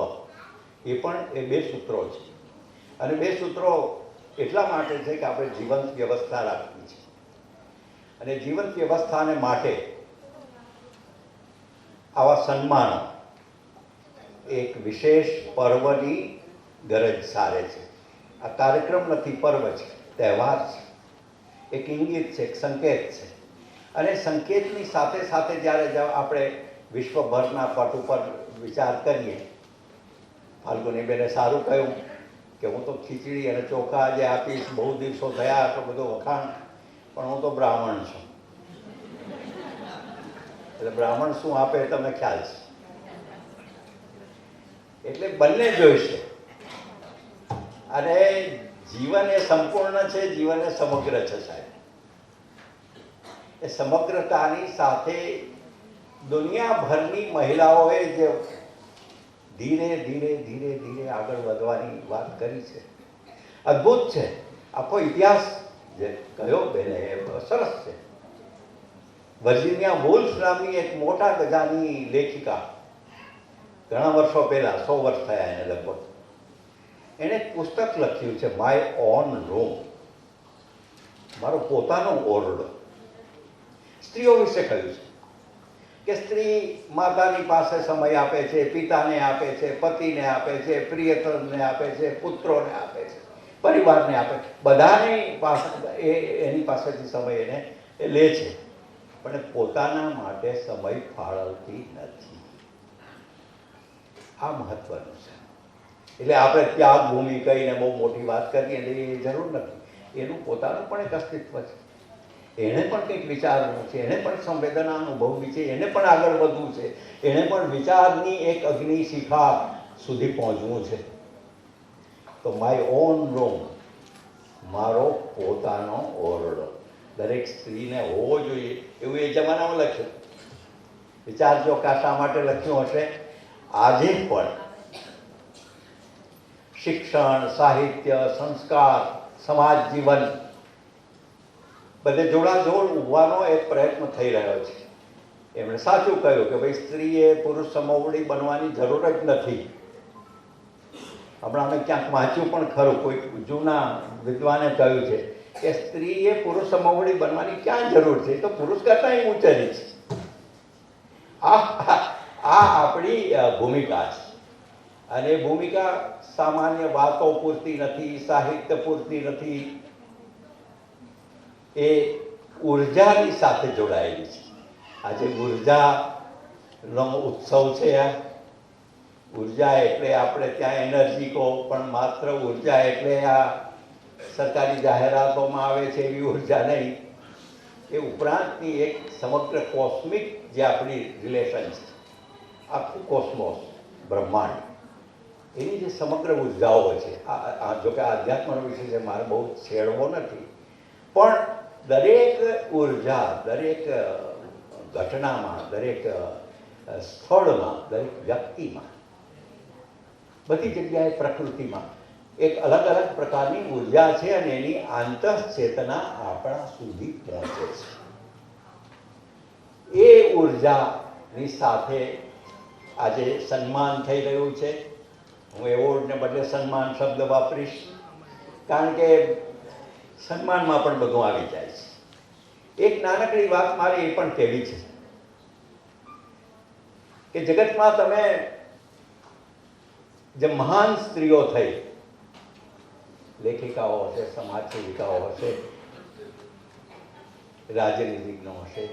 એ પણ એ 2 સૂત્રો છે. અને 2 સૂત્રો એટલા માટે છે કે આપણે જીવંત વ્યવસ્થા રાખવી છે. અને જીવંત વ્યવસ્થાને માટે આવા સન્માનો એક વિશેષ પર્વની ગરજ સારે છે. આ કાર્યક્રમ નથી, પર્વ છે, તહેવાર છે, એક ઇંગિત છે, એક સંકેત છે. અને સંકેતની સાથે સાથે જ્યારે આપણે વિશ્વભરના પટ ઉપર વિચાર કરીએ, ફાલ્ગુનીબેને સારું કહ્યું કે હું તો ખીચડી અને ચોખા આજે આપીશ, બહુ દિવસો થયા તો બધું વખાણ, પણ હું તો બ્રાહ્મણ છું. એટલે બ્રાહ્મણ શું આપે તમને ખ્યાલ છે. એટલે બંને જોઈશે. અને જીવન એ સંપૂર્ણ છે, જીવન એ સમગ્ર છે સાહેબ. એ સમગ્રતાની સાથે દુનિયાભરની મહિલાઓએ જે ધીરે ધીરે ધીરે ધીરે આગળ વધવાની વાત કરી છે, અદ્ભુત છે. આખો ઇતિહાસ જે કયો બેને એ સરસ છે. વર્જિનિયા વુલ્ફ નામની એક મોટા ગજાની લેખિકા, ઘણા વર્ષો પહેલા, 100 વર્ષ થયા એને લગભગ, એણે એક પુસ્તક લખ્યું છે, માય ઓન રૂમ, મારો પોતાનો ઓરડો. સ્ત્રીઓ વિશે કહ્યું છે કે સ્ત્રી માતાની પાસે સમય આપે છે, પિતાને આપે છે, પતિને આપે છે, પ્રિયતમને આપે છે, પુત્રોને આપે છે, પરિવારને આપે છે, બધાની પાસે એની પાસેથી સમય એને લે છે, પણ પોતાના માટે સમય ફાળવતી નથી. આ મહત્વનું છે. એટલે આપણે ત્યાગ ભૂમિ કહીને બહુ મોટી વાત કરીએ એ જરૂર નથી. એનું પોતાનું પણ એક અસ્તિત્વ છે. એણે પણ કંઈક વિચારવું છે, એણે પણ સંવેદના અનુભવવી છે, એને પણ આગળ વધવું છે, એણે પણ વિચારની એક અગ્નિ શિખા સુધી પહોંચવું છે. તો માય ઓન રૂમ, મારો પોતાનો ઓરડો દરેક સ્ત્રીને હોવો જોઈએ, એવું એ જમાનામાં લખ્યું. વિચારજો કે શા માટે લખ્યું હશે. આજે પણ શિક્ષણ, સાહિત્ય, સંસ્કાર, સમાજ જીવન બધે જોડાજોડ ઉભવાનો એક પ્રયત્ન થઈ રહ્યો છે. એમણે સાચું કહ્યું કે ભાઈ સ્ત્રીએ પુરુષ સમોવડી બનવાની જરૂર જ નથી. હમણાં અમે ક્યાંક વાંચ્યું પણ ખરું, કોઈ જૂના વિદ્વાને કહ્યું છે કે સ્ત્રીએ પુરુષ સમોવડી બનવાની ક્યાં જરૂર છે, તો પુરુષ કરતાં ઊંચેરી છે. આ આપણી ભૂમિકા છે. અને ભૂમિકા સામાન્ય વાતો પૂરતી નથી, સાહિત્ય પૂરતી નથી, એ ઉર્જાની સાથે જોડાયેલી છે. આજે ઉર્જાનો ઉત્સવ છે. આ ઉર્જા એટલે આપણે ત્યાં એનર્જી કહો, પણ માત્ર ઉર્જા એટલે આ સરકારી જાહેરાતોમાં આવે છે એવી ઉર્જા નહીં. એ ઉપરાંતની એક સમગ્ર કોસ્મિક જે આપણી રિલેશન છે, આખું કોસ્મોસ, બ્રહ્માંડ, એની જે સમગ્ર ઉર્જાઓ છે. જોકે આધ્યાત્મનો વિષય છે, મારે બહુ છેડવો નથી, પણ દરેક ઉર્જા દરેક ઘટનામાં, દરેક સ્થળમાં, દરેક વ્યક્તિમાં, બધી જગ્યાએ પ્રકૃતિમાં એક અલગ અલગ પ્રકારની ઉર્જા છે. અને એની આંતરચેતના આપણા સુધી પહોંચે છે. એ ઉર્જાની સાથે આજે સન્માન થઈ રહ્યું છે. હું એવોર્ડને બદલે સન્માન શબ્દ વાપરીશ, કારણ કે સન્માનમાં પણ બધું આવી જાય છે. એક નાનકડી વાત મારે એ પણ કહેવી છે કે જગતમાં તમે જે મહાન સ્ત્રીઓ થઈ, લેખિકાઓ હશે, સમાજ સેવિકાઓ હશે, રાજનીતિજ્ઞો હશે,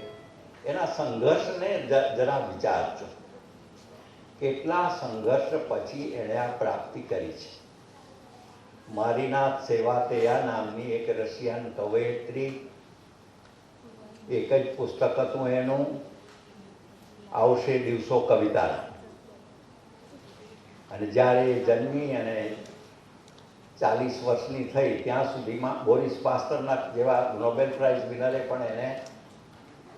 એના સંઘર્ષને જરા વિચારજો. કેટલા સંઘર્ષ પછી એણે આ પ્રાપ્તિ કરી છે. મારીના સેવાતેયા નામની એક રશિયન કવયિત્રી, એક જ પુસ્તક હતું એનું, આવશે દિવસો કવિતાના. અને જ્યારે એ જન્મી અને 40 વર્ષની થઈ ત્યાં સુધીમાં બોરિસ પાસ્તરનાક જેવા નોબેલ પ્રાઇઝ વિનરે પણ એને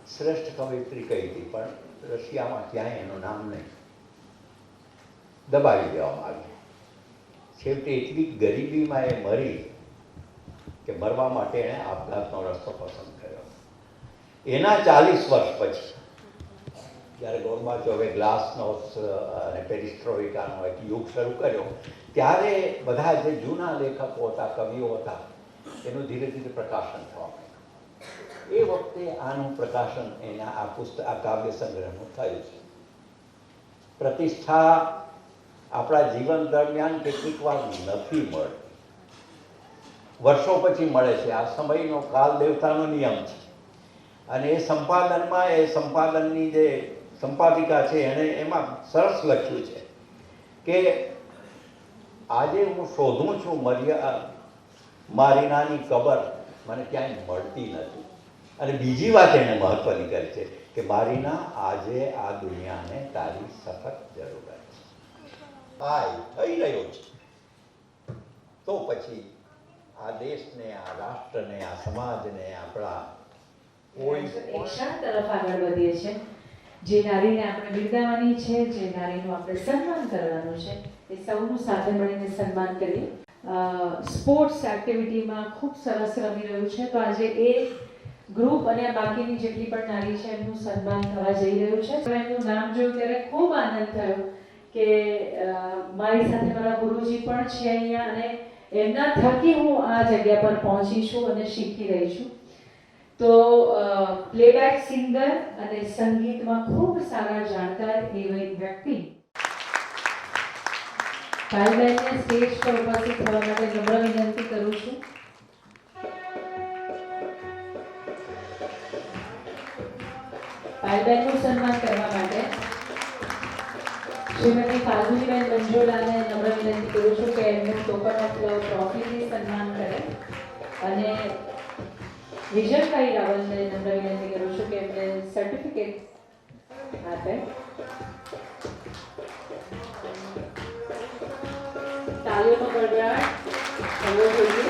શ્રેષ્ઠ કવયિત્રી કહી હતી. પણ રશિયામાં ક્યાંય એનું નામ નહીં, દબાવી દેવામાં આવી. છેવટે એટલી ગરીબીમાં એ મરી કે મરવા માટે એણે આપઘાતનો રસ્તો પસંદ કર્યો. એના 40 વર્ષ પછી જ્યારે ગોર્બાચોવે ગ્લાસનોસ્ટ અને પેરિસ્ટ્રોઇકાનો એક યુગ શરૂ કર્યો, ત્યારે બધા જે જૂના લેખકો હતા, કવિઓ હતા, એનું ધીરે ધીરે પ્રકાશન થવા માંડ્યું. એ વખતે આનું પ્રકાશન એના આ કાવ્ય સંગ્રહનું થયું છે. પ્રતિષ્ઠા આપણા જીવન દરમિયાન કેટલીક વાર નથી મળતી, વર્ષો પછી મળે છે. આ સમયનો કાલ દેવતાનો નિયમ છે. અને એ સંપાદનની જે સંપાદિકા છે એને એમાં સરસ લખ્યું છે કે આજે હું શોધું છું મારીનાની કબર મને ક્યાંય મળતી નથી. અને બીજી વાત એને મહત્વની કરી છે કે મારીના આજે આ દુનિયાને તારી સખત જરૂર છે. થઈ રહ્યો છે તો પછી આ દેશને, આ રાષ્ટ્રને, આ સમાજને, આપણા કોઈ એક ક્ષણ તરફ આગળ વધીએ છીએ. જે નારીને આપણે બિરદાવવાની છે, જે નારીનું આપણે સન્માન કરવાનું છે, એ સૌનું સાથે મળીને સન્માન કરીએ. સ્પોર્ટ્સ એક્ટિવિટીમાં ખૂબ સરસ રમી રહ્યું છે, તો આજે એ ગ્રુપ અને બાકીની જેટલી પણ નારી છે એમનું સન્માન થવા જઈ રહ્યું છે. એમનું નામ જોયું ત્યારે ખૂબ આનંદ થયો કે મારી સાથે મારા ગુરુજી પણ છે અહીંયા અને એમના થકી હું આ જગ્યા પર પહોંચી છું અને શીખી રહી છું. તો પ્લેબેક સિંગર અને સંગીતમાં ખૂબ સારા જાણકાર એવા એક વ્યક્તિ પાયલબેનને સ્ટેજ પર ઉપસ્થિત થવા માટે નમ્ર વિનંતી કરું છું. પાયલબેનનું સન્માન કરવા માટે શ્રીમતી ફાલ્ગુનીબેન મંજોલાને નમ્ર વિનંતી કરું છું કે એમનું ટોકન ઓફ લવ ટ્રોફીથી સન્માન કરે. અને વિજયભાઈ રાવલને નમ્ર વિનંતી કરું છું કે એમને સર્ટિફિકેટ આપે. તાલીઓનો ગડગડાટ થવો જોઈએ.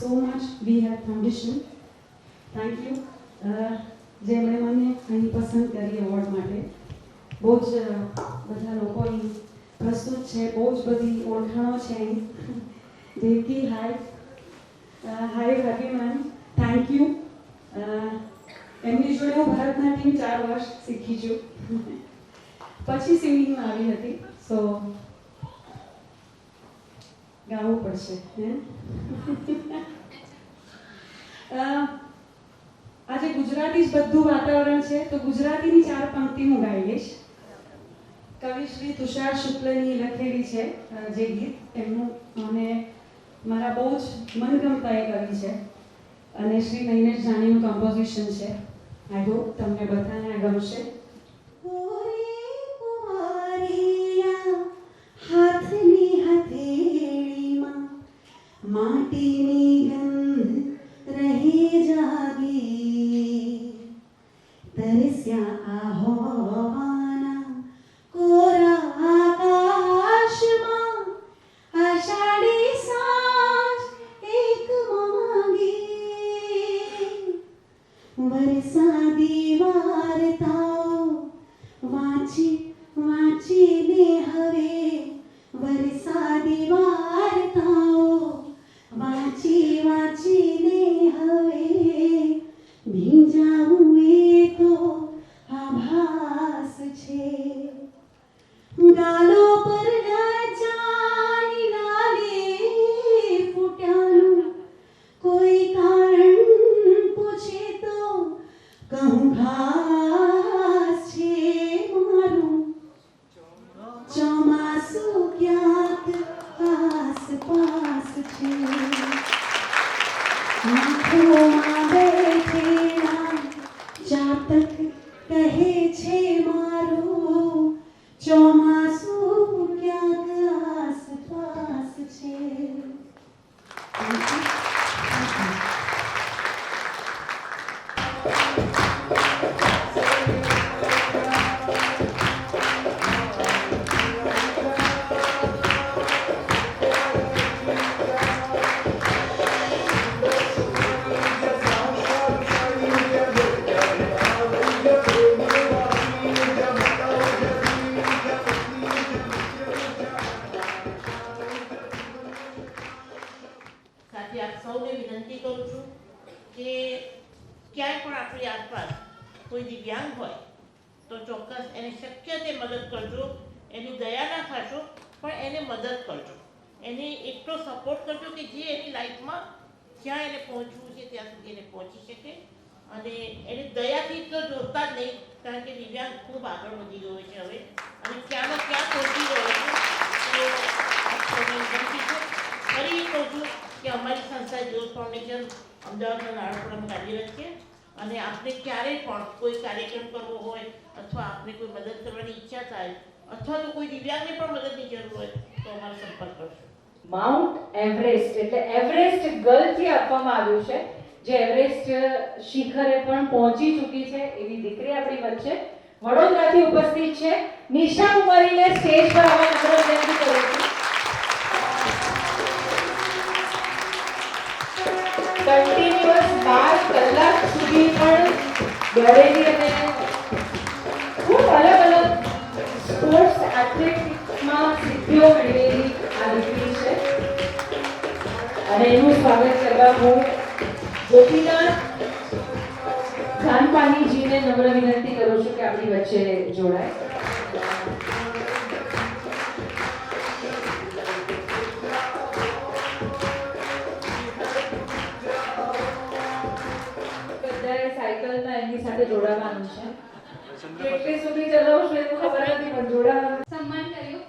So much we have foundation. Thank you. જેમણે મને અહીં પસંદ કરી એવોર્ડ માટે. બહુ જ બધા લોકોની પ્રસ્તુત છે, બહુ જ બધી ઓળખાણો છે અહીં. દેવકી, હાય ભાગ્યમાન, થેન્ક યુ. એમની જોડે હું ભરતનાટ્યમ 4 વર્ષ શીખી છું, પછી સિંગિંગમાં આવી હતી. સો ગાવું પડશે. આજે ગુજરાતી જ બધું વાતાવરણ છે, તો ગુજરાતીની 4 પંક્તિ હું ગાઈ લઈશ. કવિ શ્રી તુષાર શુક્લની લખેલી છે જે ગીત, એમનું અને મારા બહુ જ મનગમતા એ કવિ છે અને શ્રી નૈનેશ જાનીનું કમ્પોઝિશન છે. આઈ હોપ તમને બધાને ગમશે. હાથની હથેળીમાં માટીની ગંધ રહી જાગી, તરસ્યા આ હોવાના કોરા આકાશમાં આષાઢી સાંજ એક માંગી. વરસાદી વાર્તાઓ વાંચીને હવે, વરસાદી વાર્તાઓ વાંચીને હવે ભીંજાવું એ તો આભાસ છે. ગાલો પર રાજાની લાલે ફૂટ્યાનું કોઈ કારણ પૂછે તો કહું ઘાસ છે મારું. ચોમાસું ક્યાંક આસપાસ છે, આંખોમાં બેઠેલા ચાતક કહે છે મારું. ચોમાસું ક્યાંક આસપાસ છે. સાથે આપ સૌને વિનંતી કરું છું કે ક્યાંય પણ આપણી આસપાસ કોઈ દિવ્યાંગ હોય તો ચોક્કસ એને શક્ય તે મદદ કરજો, એની દયા ના ખાશો પણ એને મદદ કરજો, એને એટલો સપોર્ટ કરજો કે જે એની લાઈફમાં જ્યાં એને પહોંચવું છે ત્યાં સુધી એને પહોંચી શકે. અને એને દયાથી તો જોતા જ નહીં, કારણ કે દિવ્યાંગ ખૂબ આગળ વધી ગયો છે હવે અને ક્યાંનો ક્યાં પહોંચી ગયો છે. તો આપ સૌને વિનંતી છે, ફરી કહું છું કે અમારી સંસ્થા જ્યોત ફાઉન્ડેશન અમદાવાદના નારણપુરામાં કાર્યરત છે અને આપને ક્યારેય પણ કોઈ કાર્યક્રમ કરવો હોય અથવા આપને કોઈ મદદ કરવાની ઈચ્છા થાય અથવા તો કોઈ દિવ્યાંગને પણ મદદની જરૂર હોય તો અમારો સંપર્ક કરશો. માઉન્ટ એવરેસ્ટ એટલે એવરેસ્ટ ગર્લથી આપવામાં આવ્યું છે, જે એવરેસ્ટ શિખરે પણ પહોંચી ચૂકી છે એવી દીકરી આપણી વચ્ચે વડોદરાથી ઉપસ્થિત છે. નિશા કુમારીને સ્ટેજ પર આવવા નમ્ર વિનંતી કરું છું. કન્ટિન્યુઅસ 12 કલાક સુધી પણ દોડેલી અને ખૂબ અલગ અલગ સ્પોર્ટ્સ એથ્લેટિક્સમાં સિદ્ધિઓ મેળવેલી આ દીકરી છે અને એનું સ્વાગત કરવા હું ગોપીનાથ જાનપાનીજીને નમ્ર વિનંતી કરું છું કે આપણી વચ્ચે જોડાય. બધાએ સાયકલમાં એમની સાથે જોડાવાનું છે. કેટલી સુધી ચલાવશું એનું ખબર નથી પણ જોડાવાનું. સન્માન કર્યું.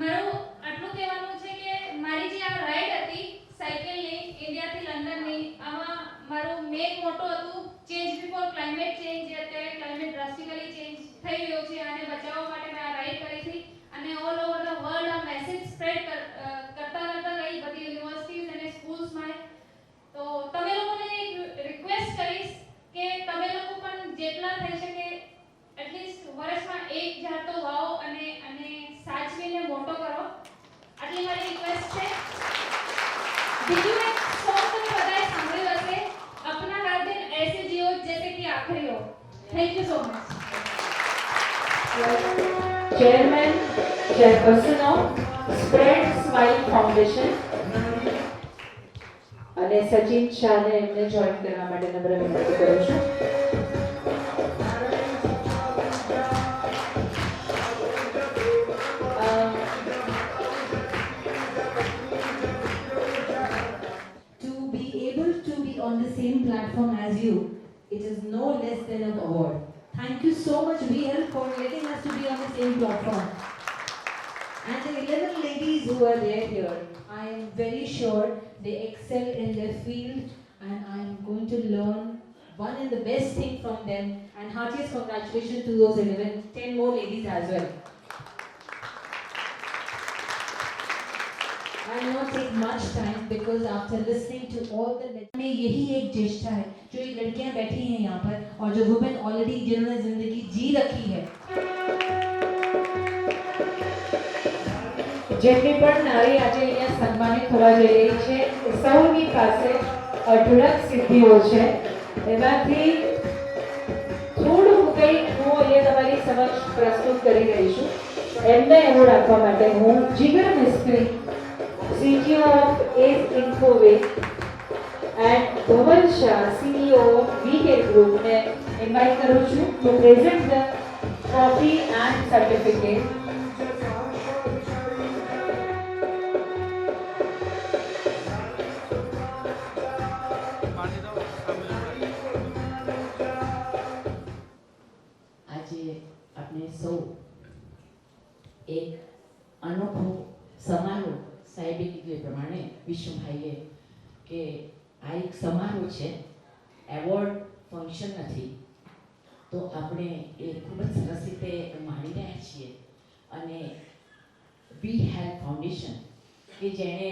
મારું આટલું કહેવાનું છે કે મારી જે આ રાઈડ હતી સાયકલની ઇન્ડિયાથી લંડનની, આમાં મારું મેઇન મોટો હતું ચેન્જ બિફોર ક્લાઇમેટ ચેન્જ. જે અત્યારે ક્લાઇમેટ ડ્રાસ્ટિકલી ચેન્જ થઈ રહ્યો છે આને બચાવવા માટે મેં આ રાઈડ કરી હતી અને ઓલ ઓવર ધ વર્લ્ડ આ મેસેજ સ્પ્રેડ કરતા ગઈ બધી યુનિવર્સિટીઝ અને સ્કૂલ્સમાં. તો તમે લોકોને એક રિક્વેસ્ટ કરીશ કે તમે લોકો પણ જેટલા થઈ શકે એટલીસ્ટ વર્ષમાં એક ઝાડ તો વાવો અને સાચવીને મોટો કરો. આટલી મારી રિક્વેસ્ટ છે. બીજું એક સોંગ તમે બધાએ સાંભળ્યું હશે, अपना गार्डन ऐसे जियो जैसे कि आखिरी हो. Thank you so much. Chairman chairperson of spread smile foundation અને સચિન શાહને એમને જોઈન કરવા માટે નમ્ર વિનંતી કરું છું. To be able to be on the same platform as you, it is no less than an award. Thank you so much, VL, for letting us to be on the same platform. And the 11 ladies who are there here, I am very sure they excel in their field and I am going to learn one and the best thing from them. And heartiest congratulations to those 10 more ladies as well. I will not take much time because after listening to all the में यही एक ज्येष्ठा है जो ये लड़कियां बैठी हैं यहाँ पर और जो वुमेन ऑलरेडी जिन्होंने जिंदगी जी रखी है. જેટલી પણ નારી આજે અહીંયા સન્માનિત થવા જઈ રહી છે સૌની પાસે અઢળક સિદ્ધિઓ છે. એમાંથી થોડું કંઈક હું અહીંયા તમારી સમક્ષ પ્રસ્તુત કરી રહી છું. એમને એવોર્ડ આપવા માટે હું જીગર મિસ્ત્રી, CTO of ACE Infoway and Dhawan Shah, CEO of VK Group ને ઇન્વાઇટ કરું છું to present the trophy and certificate. આજે આપણે સૌ એક અનોખો સમારોહ સાહેબે કીધું એ પ્રમાણે વિશ્વભાઈએ કે આ એક સમારોહ છે, એવોર્ડ ફંક્શન નથી. તો આપણે એ ખૂબ જ સરસ રીતે માણી રહ્યા છીએ અને વી હેલ્પ ફાઉન્ડેશન કે જેણે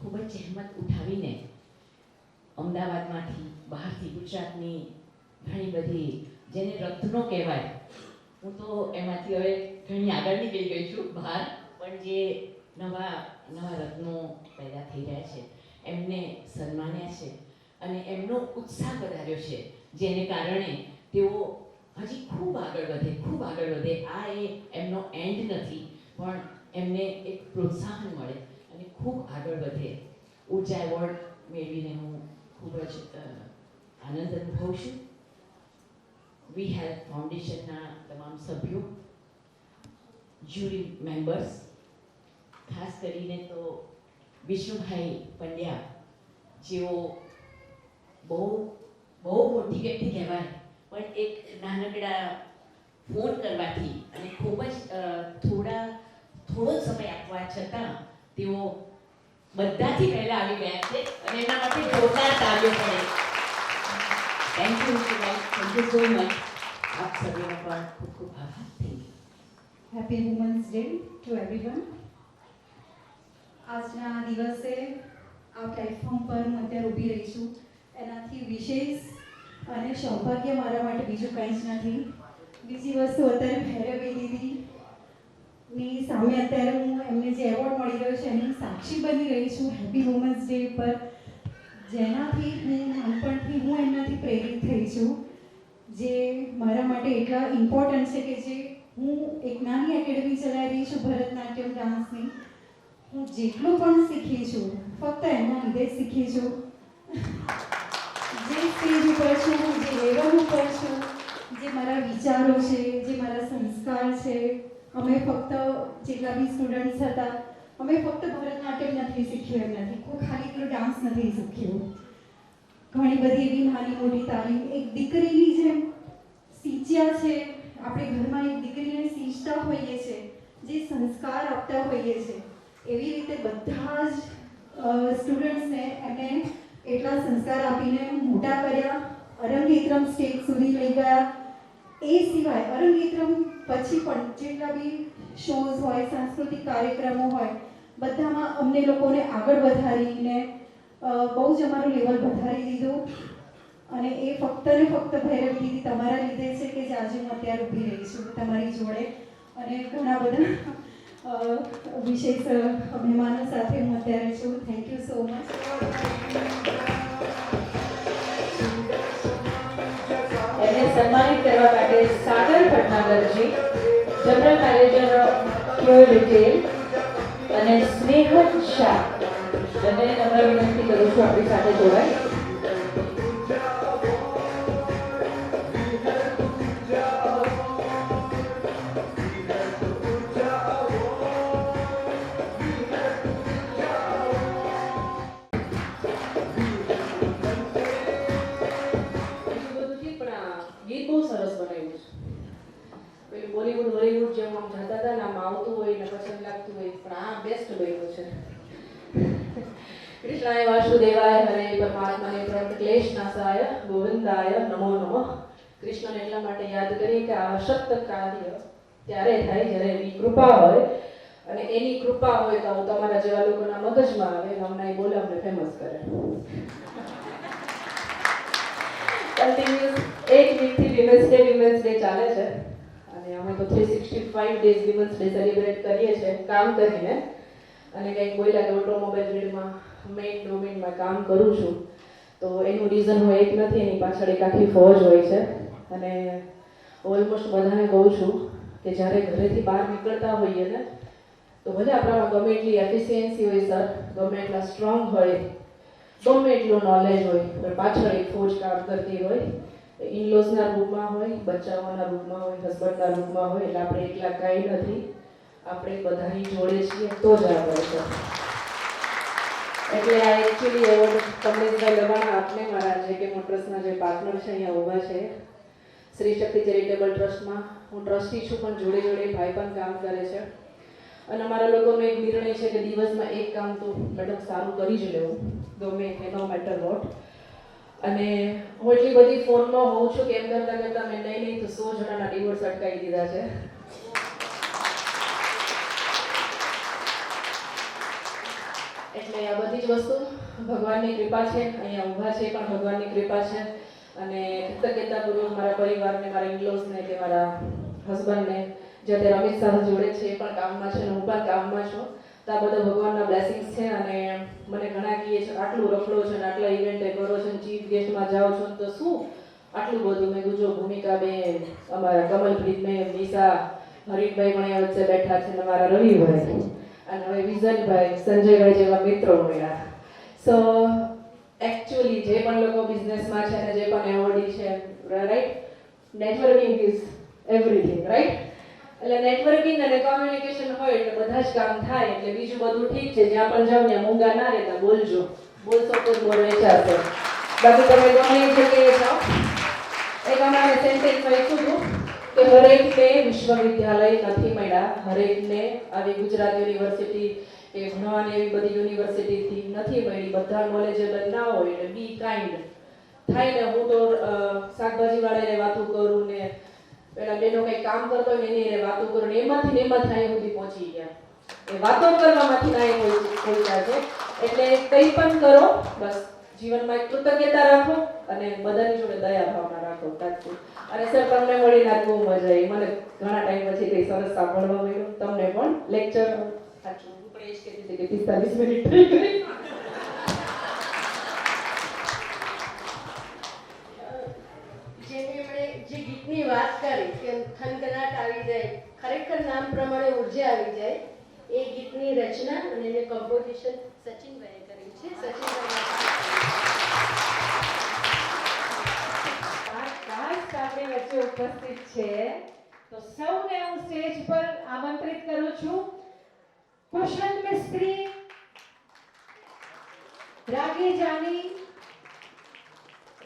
ખૂબ જ જહેમત ઉઠાવીને અમદાવાદમાંથી બહારથી ગુજરાતની ઘણી બધી જેને રત્નો કહેવાય, હું તો એમાંથી હવે ઘણી આગળ નીકળી ગઈ છું બહાર, પણ જે નવા નવા રત્નો પેદા થઈ રહ્યા છે એમને સન્માન્યા છે અને એમનો ઉત્સાહ વધાર્યો છે, જેને કારણે તેઓ હજી ખૂબ આગળ વધે. આ એમનો એન્ડ નથી, પણ એમને એક પ્રોત્સાહન મળે અને ખૂબ આગળ વધે. ઊર્જા એવોર્ડ મેળવીને હું ખૂબ જ આનંદ અનુભવું છું. વી હેલ્પ ફાઉન્ડેશનના તમામ સભ્યો, જ્યુરી મેમ્બર્સ, ખાસ કરીને તો વિષ્ણુભાઈ પંડ્યા, જેઓ બહુ મોટી વ્યક્તિ કહેવાય, પણ એક નાનકડા ફોન કરવાથી અને ખૂબ જ થોડો સમય આપવા છતાં તેઓ બધાથી પહેલા આવી ગયા છે અને એના માટે જોરદાર તાળીઓ પડે. Thank you so much. આપ સભ્યોનો પણ ખૂબ ખૂબ આભાર. Thank you. Happy women's day to everyone. આજના દિવસે આ પ્લેટફોર્મ પર હું અત્યારે ઊભી રહી છું, એનાથી વિશેષ અને સૌભાગ્ય મારા માટે બીજું કંઈ જ નથી. બીજી વસ્તુ, અત્યારે ભૈરવી દીદીની સામે અત્યારે હું એમને જે એવોર્ડ મળી રહ્યો છે એની સાક્ષી બની રહી છું હેપી વુમન્સ ડે પર, જેનાથી હું નાનપણથી હું એમનાથી પ્રેરિત થઈ છું, જે મારા માટે એટલા ઇમ્પોર્ટન્ટ છે કે જે હું એક નાની એકેડમી ચલાવી રહી છું ભરતનાટ્યમ ડાન્સની. હું જેટલું પણ શીખી છું ફક્ત એના લીધે જ શીખી છું. જે સ્ટેજ ઉપર છું, જે લેવલ ઉપર છું, જે મારા વિચારો છે, જે મારા સંસ્કાર છે, અમે ફક્ત જેટલા બી સ્ટુડન્ટ્સ હતા અમે ફક્ત ભરતનાટ્યમ નથી શીખ્યું એમનાથી, કોઈ ખાલી એટલો ડાન્સ નથી શીખ્યું. ઘણી બધી એવી નાની મોટી તાલીમ એક દીકરીની જેમ સીંચ્યા છે. આપણે ઘરમાં એક દીકરીને સીંચતા હોઈએ છીએ, જે સંસ્કાર આપતા હોઈએ છીએ, એવી રીતે બધા જ સ્ટુડન્ટ્સને એમને એટલા સંસ્કાર આપીને મોટા કર્યા, અરંગેત્રમ સ્ટેજ સુધી લઈ ગયા. એ સિવાય અરંગેત્રમ પછી પણ જેટલા બી શોઝ હોય, સાંસ્કૃતિક કાર્યક્રમો હોય, બધામાં અમને લોકોને આગળ વધારીને બહુ જ અમારું લેવલ વધારી દીધું. અને એ ફક્ત ને ફક્ત ભૈરવી દીદી તમારા લીધે છે કે જે આજે હું અત્યારે ઊભી રહી છું તમારી જોડે, અને ઘણા બધા વિશેષ મહેમાનો સાથે હું અત્યારે છું. Thank you so much. એને સન્માનિત કરવા માટે સાગર ભટનાગરજી, જનરલ મેનેજર પ્યોર રિટેલ, અને સ્નેહલ શાહ, જેને નમ્ર વિનંતી કરું છું આપણી સાથે જોડાય. ગીત બહુ સરસ બનાવ્યું છે. પેલું બોલીવુડ જેમ આમ જતા હતા ને આમ આવતું હોય ને પસંદ લાગતું હોય, પણ આ બેસ્ટ બન્યું છે. કૃષ્ણાય વાસુદેવાય હરે પરમાત્માને પ્રેમ ક્લેશ નાશાય ગોવિંદાય નમો નમઃ. કૃષ્ણને એટલા માટે યાદ કરીએ કે આ અશક્ત કાર્ય ત્યારે થાય જ્યારે એની કૃપા હોય, અને એની કૃપા હોય તો તમારા જેવા લોકોના મગજમાં આવે અને અમને બોલે, અમને ફેમસ કરે. કન્ટિન્યુઅસ 8 વીકથી વિમેન્સ ડે ચાલે છે અને અમે તો 365 ડેઝ વિમેન્સ ડે સેલિબ્રેટ કરીએ છીએ કામ કરીને. અને કંઈક બોલ્યા કે ઓટોમોબાઈલ ફિલ્ડમાં મેઇન ડોમેનમાં કામ કરું છું, તો એનું રીઝન હોય એક નથી, એની પાછળ એક આખી ફોજ હોય છે. અને ઓલમોસ્ટ બધાને કહું છું કે જ્યારે ઘરેથી બહાર નીકળતા હોઈએ ને, તો ભલે આપણામાં ગમે એટલી એફિશિયન્સી હોય સર, ગમે એટલા સ્ટ્રોંગ હોય, ગમે એટલું નોલેજ હોય, પણ પાછળ એક ફોજ કામ કરતી હોય. ઇનલોસના રૂપમાં હોય, બચ્ચાઓના રૂપમાં હોય, હસબન્ડના રૂપમાં હોય. એટલે આપણે એકલા કાંઈ નથી, આપણે બધાની જોડે છીએ તો જ આગળ છે. એટલે આ એકચ્યુઅલી એવોર્ડ કમલેશભાઈ લવાણા આપને મારા જે કે મોટર્સના જે પાર્ટનર છે અહીંયા ઊભા છે, શ્રી શક્તિ ચેરિટેબલ ટ્રસ્ટમાં હું ટ્રસ્ટી છું, પણ જોડે જોડે ભાઈ પણ કામ કરે છે. અને અમારા લોકોનો એક નિર્ણય છે કે દિવસમાં એક કામ તો મેડમ સારું કરી જ લેવું, ગમે તે નો મેટર વોટ. અને હું એટલી બધી ફોનમાં હોઉં છું કે એમ કરતાં કરતાં મેં નહીં તો 100 જણાના ડિવોર્સ અટકાવી દીધા છે. એટલે આ બધી જ વસ્તુ ભગવાનની કૃપા છે. અહીંયા ઊભા છે પણ ભગવાનની કૃપા છે. અને કૃતજ્ઞતાપૂર્વક મારા પરિવારને, મારા ઇનલોઝને કે મારા હસબન્ડને જે અત્યારે અમિત શાહ જોડે છે એ પણ કામમાં છે અને હું પણ કામમાં છું. તો આ બધા ભગવાનના બ્લેસિંગ્સ છે. અને મને ઘણા કહે છે આટલું રખડો છે ને આટલા ઇવેન્ટે કરો છો ને ચીફ ગેસ્ટમાં જાઓ છો તો શું આટલું બધું. મેં કીધું ભૂમિકાબેન, અમારા કમલપ્રીત મેમ, નિશા, હરીશભાઈ પણ અહીંયા વચ્ચે બેઠા છે ને મારા રવિભાઈ અને હવે વિઝનભાઈ, સંજયભાઈ જેવા મિત્રો મળ્યા. સો એકચ્યુઅલી જે પણ લોકો બિઝનેસમાં છે અને જે પણ એવોર્ડી છે, right, networking is everything, right. એટલે નેટવર્કિંગ અને કોમ્યુનિકેશન હોય એટલે બધા જ કામ થાય. એટલે બીજું બધું ઠીક છે, જ્યાં પણ જાઓ ત્યાં મૂંગા ના રહેતા, બોલજો, બોલશો તો જ બોલ વેચાશે. બાકી તમે ગમે એ જગ્યાએ જાઓ. એક અમારે સેન્ટેન્સમાં લખ્યું હતું કે હરેકને વિશ્વવિદ્યાલય નથી મળ્યા, હરેકને આવી ગુજરાત યુનિવર્સિટી કે ભણવાની એવી બધી યુનિવર્સિટીથી નથી મળી. બધા નોલેજેબલ ના હોય એટલે બી કાઇન્ડ થાય ને. હું તો શાકભાજી વાળાને વાતું કરું ને પેલા બેનો કંઈ કામ કરતો હોય ને એની એને વાતું કરું ને એમાંથી અહીં સુધી પહોંચી ગયા. એ વાતો કરવામાંથી ના પહોંચ્યા છે. એટલે કંઈ પણ કરો, બસ જીવનમાં એક કૃતજ્ઞતા રાખો અને બધાની જોડે દયા ભાવના રાખો. અને સર તમને મળીને બહુ મજા આવી. મને ઘણા ટાઈમ પછી કંઈ સરસ સાંભળવા મળ્યું. તમને પણ લેક્ચર સાચું હું પણ એ જ કહેતી હતી કે 45 મિનિટ થઈ ગઈ. જે ગીતની વાત કરી કે ખનખનાટ આવી જાય, ખરેખર નામ પ્રમાણે ઉર્જા આવી જાય, એ ગીતની રચના અને એને કમ્પોઝિશન સચિનભાઈએ કર્યું છે. આપણી વચ્ચે ઉપસ્થિત છે તો સૌને હું સ્ટેજ પર આમંત્રિત કરું છું. કુશલ મિસ્ત્રી, રાગી જાની,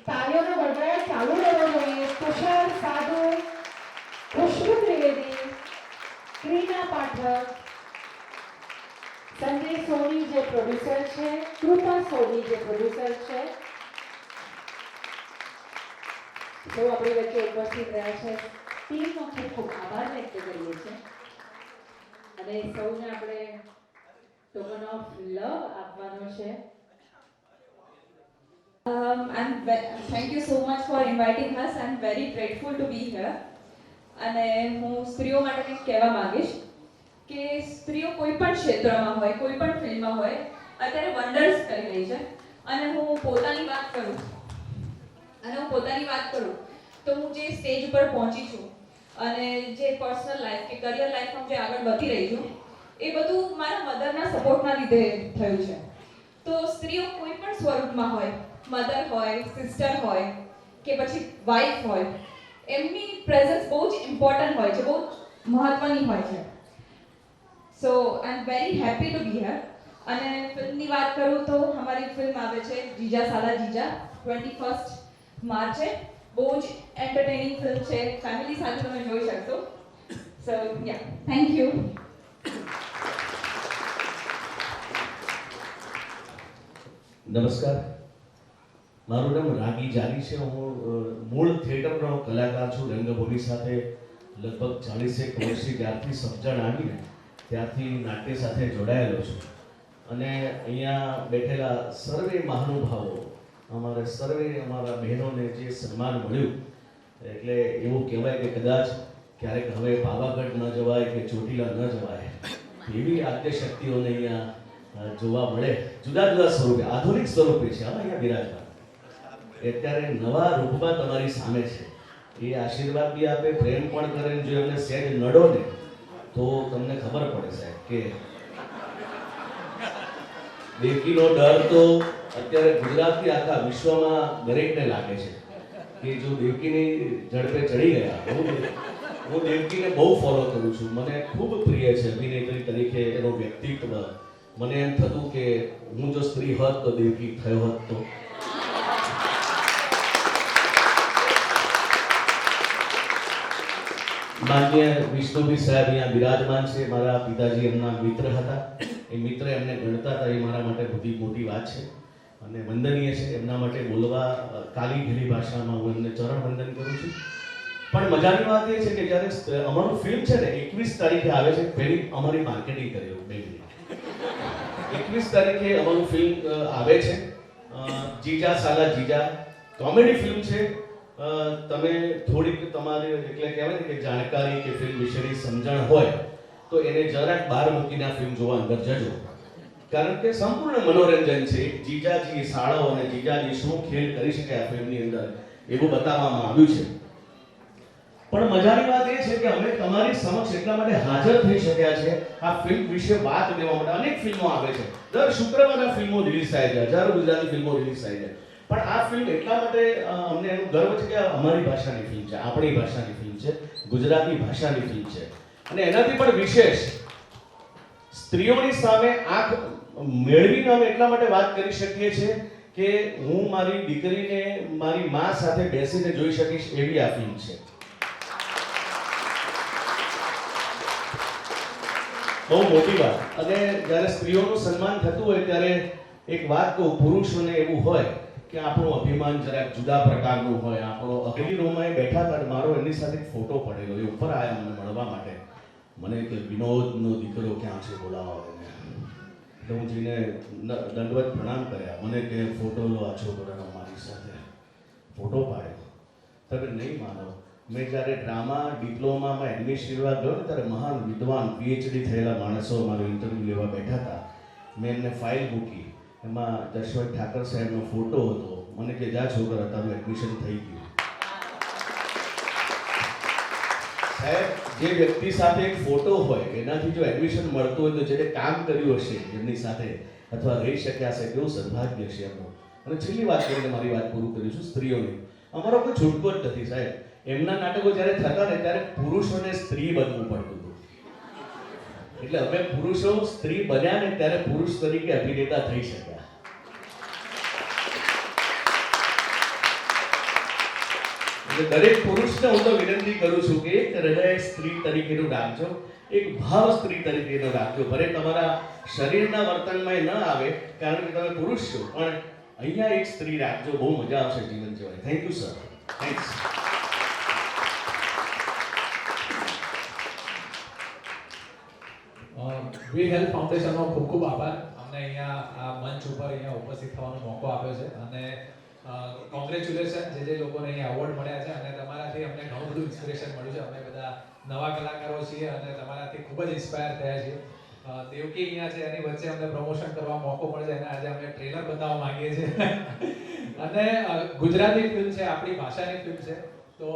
તાળીઓનો ગડગડાટ ચાલુ રહેવો જોઈએ. કુશલ સાધુ, ખુશ્બુ ત્રિવેદી, ક્રીના પાઠક, સંજય સોની જે પ્રોડ્યુસર છે, કૃપા સોની જે પ્રોડ્યુસર છે, સૌ આપણી વચ્ચે ઉપસ્થિત રહ્યા છે. ટીમનો ખૂબ ખૂબ આભાર વ્યક્ત કરીએ છીએ અને સૌને આપણે ટોકન ઓફ લવ આપવાનો છે. Thank you so much for inviting us. I'm very grateful to be here. અને હું સ્ત્રીઓ માટે કંઈક કહેવા માંગીશ કે સ્ત્રીઓ કોઈ પણ ક્ષેત્રમાં હોય, કોઈ પણ ફિલ્ડમાં હોય, અત્યારે વન્ડર્સ કરી રહી છે. અને હું પોતાની વાત કરું તો હું જે સ્ટેજ ઉપર પહોંચી છું અને જે પર્સનલ લાઈફ કે કરિયર લાઈફમાં જે આગળ વધી રહી છું એ બધું મારા મધરના સપોર્ટના લીધે થયું છે. તો સ્ત્રીઓ કોઈ પણ સ્વરૂપમાં હોય, મધર હોય, સિસ્ટર હોય કે પછી વાઈફ હોય, એમની પ્રેઝન્સ બહુ જ ઇમ્પોર્ટન્ટ હોય છે, બહુ મહત્વની હોય છે. So I am very happy to be here. અને ફિલ્મની વાત કરું તો અમારી ફિલ્મ આવે છે જીજા સાલા જીજા, 21 માર્ચે. બહુ જ એન્ટરટેનિંગ ફિલ્મ છે, ફેમિલી સાથે તમે જોઈ શકશો. સો યા, થેન્ક યુ. નમસ્કાર, મારું નામ રાગી જાની છે. હું મૂળ થિયેટરનો કલાકાર છું. રંગભૂમિ સાથે લગભગ 40 વર્ષથી જ્યારથી સમજણ આવીને ત્યારથી નાટ્ય સાથે જોડાયેલો છું. અને અહીંયા બેઠેલા સર્વે મહાનુભાવો, અમારા બહેનોને જે સન્માન મળ્યું એટલે એવું કહેવાય કે કદાચ ક્યારેક હવે પાવાગઢ ન જવાય કે ચોટીલા ન જવાય એવી આદ્ય શક્તિઓને અહીંયા જોવા મળે. જુદા જુદા સ્વરૂપે, આધુનિક સ્વરૂપે છે અહીંયા બિરાજમાન. અત્યારે નવા રૂપમાં તમારી સામે છે. એ આશીર્વાદ બી આપે, પ્રેમ પણ કરે. જો એમને સહેજ નડો ને તો તમને ખબર પડે સાહેબ કે દેવકીનો ડર તો અત્યારે ગુજરાતથી આખા વિશ્વમાં દરેકને લાગે છે કે જો દેવકીની ઝડપે ચડી ગયા. હું દેવકીને બહુ ફોલો કરું છું, મને ખૂબ પ્રિય છે અભિનેત્રી તરીકે એનો વ્યક્તિત્વ. મને એમ થતું કે હું જો સ્ત્રી હોત તો દેવકી થયો હોત. તો માન્ય વિષ્ણુભી સાહેબ અહીંયા બિરાજમાન છે. મારા પિતાજી એમના મિત્ર હતા. એ મિત્ર એમને ગણતા હતા. એ મારા માટે બધી મોટી વાત છે અને વંદનીય છે. એમના માટે બોલવા કાલી ઘેલી ભાષામાં હું એમને ચરણ વંદન કરું છું. પણ મજાની વાત એ છે કે જ્યારે અમારું ફિલ્મ છે ને 21 તારીખે આવે છે, પહેલી અમારી માર્કેટિંગ કરી બેનની 21 તારીખે અમારું ફિલ્મ આવે છે, જીજા સાલા જીજા. કોમેડી ફિલ્મ છે. તમે થોડીક તમારે એટલે કહેવાય ને કે જાણકારી કે ફિલ્મ વિશેની સમજણ હોય તો એને જરાક બહાર મૂકીને આ ફિલ્મ જોવા અંદર જજો, કારણ કે સંપૂર્ણ મનોરંજન છે. જીજાજી શાળાઓ અને જીજાજી શું ખેલ કરી શકે આ ફિલ્મની અંદર એવું બતાવવામાં આવ્યું છે. પણ મજાની વાત એ છે કે અમે તમારી સમક્ષ એટલા માટે હાજર થઈ શક્યા છે આ ફિલ્મ વિશે વાત લેવા માટે. અનેક ફિલ્મો આવે છે, દર શુક્રવારે આ ફિલ્મો રિલીઝ થાય છે, હજારો ગુજરાતી ફિલ્મો રિલીઝ થાય છે. પણ આ ફિલ્મ એટલા માટે અમને એનું ગર્વ છે કે અમારી ભાષાની ફિલ્મ છે, આપણી ભાષાની ફિલ્મ છે, ગુજરાતી ભાષાની ફિલ્મ છે. અને એનાથી પણ વિશેષ સ્ત્રીઓની સામે આંખ મેળવીને અમે એટલા માટે વાત કરી શકીએ છીએ કે હું મારી દીકરીને મારી મા સાથે બેસીને જોઈ શકીશ એવી આ ફિલ્મ છે. બહુ મોટી વાત. અને જ્યારે સ્ત્રીઓનું સન્માન થતું હોય ત્યારે એક વાત કહું, પુરુષોને એવું હોય કે આપણું અભિમાન જરાક જુદા પ્રકારનું હોય. આપણો અગલી રૂમમાં બેઠા હતા, મારો એમની સાથે એક ફોટો પડેલો, એ ઉપર આવ્યા મને મળવા માટે. મને કે વિનોદનો દીકરો ક્યાં છે, બોલાવો એને. એટલે હું જઈને દંડવત પ્રણામ કર્યા. મને કે ફોટો લો આ છોકરાનો, મારી સાથે ફોટો પાડ્યો. તમે નહીં માનો, મેં જ્યારે ડ્રામા ડિપ્લોમામાં એડમિશન લેવા ગયો ને ત્યારે મહાન વિદ્વાન પીએચડી થયેલા માણસો મારો ઇન્ટરવ્યૂ લેવા બેઠા હતા. મેં એમને ફાઇલ મૂકી, એમાં દશરથ ઠાકર સાહેબનો ફોટો હતો. મને કે જા છોકરા તારું એડમિશન થઈ ગયું. સાહેબ, જે વ્યક્તિ સાથે એક ફોટો હોય એનાથી જો એડમિશન મળતું હોય તો જેને કામ કર્યું હશે એમની સાથે અથવા રહી શક્યા હશે, કેવું સદભાગ્ય છે એમનું. અને છેલ્લી વાત કરીને મારી વાત પૂરું કરું છું. સ્ત્રીઓની અમારો કોઈ છૂટકો જ નથી સાહેબ. એમના નાટકો જ્યારે થતા ને ત્યારે પુરુષોને સ્ત્રી બનવું પડતું હતું. એટલે અમે પુરુષો સ્ત્રી બન્યા ને ત્યારે પુરુષ તરીકે અભિનેતા થઈ શક્યા. એટલે દરેક પુરુષને હું તો વિનંતી કરું છું કે એક હૃદય સ્ત્રી તરીકેનું રાખજો, એક ભાવ સ્ત્રી તરીકેનો રાખજો. ભલે તમારા શરીરના વર્તનમાં ન આવે કારણ કે તમે પુરુષ છો, પણ અહીંયા એક સ્ત્રી રાખજો, બહુ મજા આવશે જીવન જીવવાની. Thank you sir. Thanks. We help ફાઉન્ડેશનનો ખૂબ ખૂબ આભાર. અમને અહીંયા આ મંચ ઉપર અહીંયા ઉપસ્થિત થવાનો મોકો આપ્યો છે અને કોંગ્રેચ્યુલેશન જે લોકોને અહીંયા એવોર્ડ મળ્યા છે અને તમારાથી અમને ઘણું બધું ઇન્સ્પિરેશન મળ્યું છે. અમે બધા નવા કલાકારો છીએ અને તમારાથી ખૂબ જ ઇન્સ્પાયર થયા છીએ. દેવકી અહીંયા છે, એની વચ્ચે અમને પ્રમોશન કરવા મોકો મળે છે અને આજે અમે ટ્રેલર બતાવવા માંગીએ છીએ. અને ગુજરાતી ફિલ્મ છે, આપણી ભાષાની ફિલ્મ છે, તો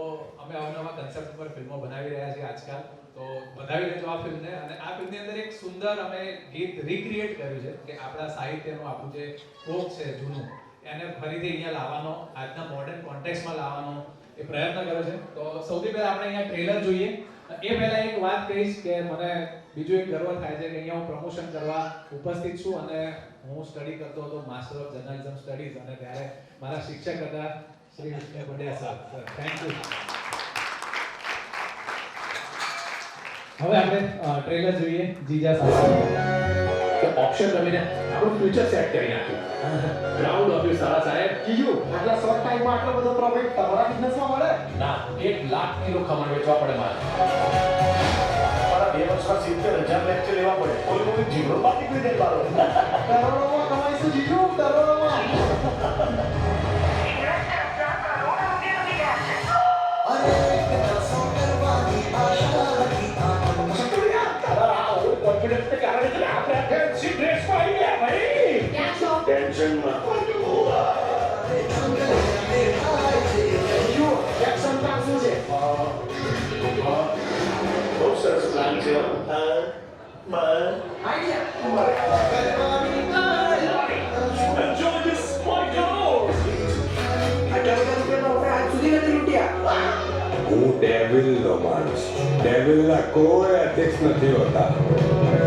અમે અવનવા કન્સેપ્ટ પર ફિલ્મો બનાવી રહ્યા છીએ આજકાલ. તો બનાવી લેજો આ ફિલ્મને. અને આ ફિલ્મની અંદર એક સુંદર અમે ગીત રિક્રિએટ કર્યું છે કે આપણા સાહિત્યનું આપણું જે ફોક છે જૂનું, એને ફરીથી અહીંયા લાવવાનો, આજના મોડર્ન કોન્ટેક્સ્ટમાં લાવવાનો એ પ્રયત્ન કર્યો છે. તો સૌથી પહેલા આપણે અહીંયા ટ્રેલર જોઈએ. એ પહેલા એક વાત કહીશ કે મને બીજું એક ગર્વ થાય છે કે અહીંયા હું પ્રમોશન કરવા ઉપસ્થિત છું અને હું સ્ટડી કરતો હતો માસ્ટર ઓફ જર્નલિઝમ સ્ટડીઝ, અને ત્યારે મારા શિક્ષક હતા Shri Vishnu Pandya sir. Thank you. હવે આપણે ટ્રેલર જોઈએ જીજા સાહેબ. ઓપ્શન રમીને આપણું ફ્યુચર સેટ કરી નાખ્યું. પ્રાઉડ ઓફ યુ સારા સાહેબ. જીજુ, આટલા શોર્ટ ટાઈમમાં આટલો બધો પ્રોફિટ તમારા બિઝનેસમાં મળે? ના, 1 લાખ કિલો ખમણ વેચવા પડે મારે. મારા 2 વર્ષમાં 70,000 લેક્ચર લેવા પડે. કોઈ જીરો પાર્ટી કરી દે બારો. કરોડોમાં કમાઈશું જીજુ, કરોડોમાં. બહુ સરસ પ્લાન છે. હું ડેવિલનો માણસ. ડેવિલના કોઈ એથિક્સ નથી હોતા.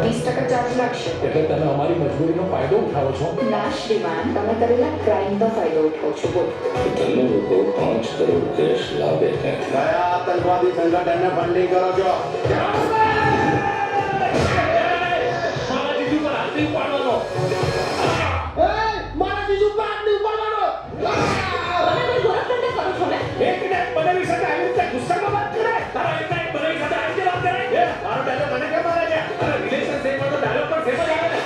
20% ચાર્જ લાગશે. એટલે તમે અમારી મજબૂરીનો ફાયદો ઉઠાવો છો? ના શ્રીમાન, તમે કરેલા ક્રાઇમનો ફાયદો ઉઠાવો છો. બોલો. તમે લોકો 5 કરોડ કેશ લાવે છે. કયા આતંકવાદી સંગઠનને ફંડિંગ કરો છો? મારા જીજુ પર હાથ નહીં ઉપાડવાનો. મારા જીજુ પર હાથ નહીં ઉપાડવાનો. એક મિનિટ, બનાવી સાથે આવી રીતે ગુસ્સામાં વાત કરે. તારા એક બનાવી સાથે આવી રીતે વાત કરે. મારો ડાયલોગ મને કેમ મારે છે? રિલેશન સેમ હોય તો ડાયલોગ પણ સેમ જ આવે ને.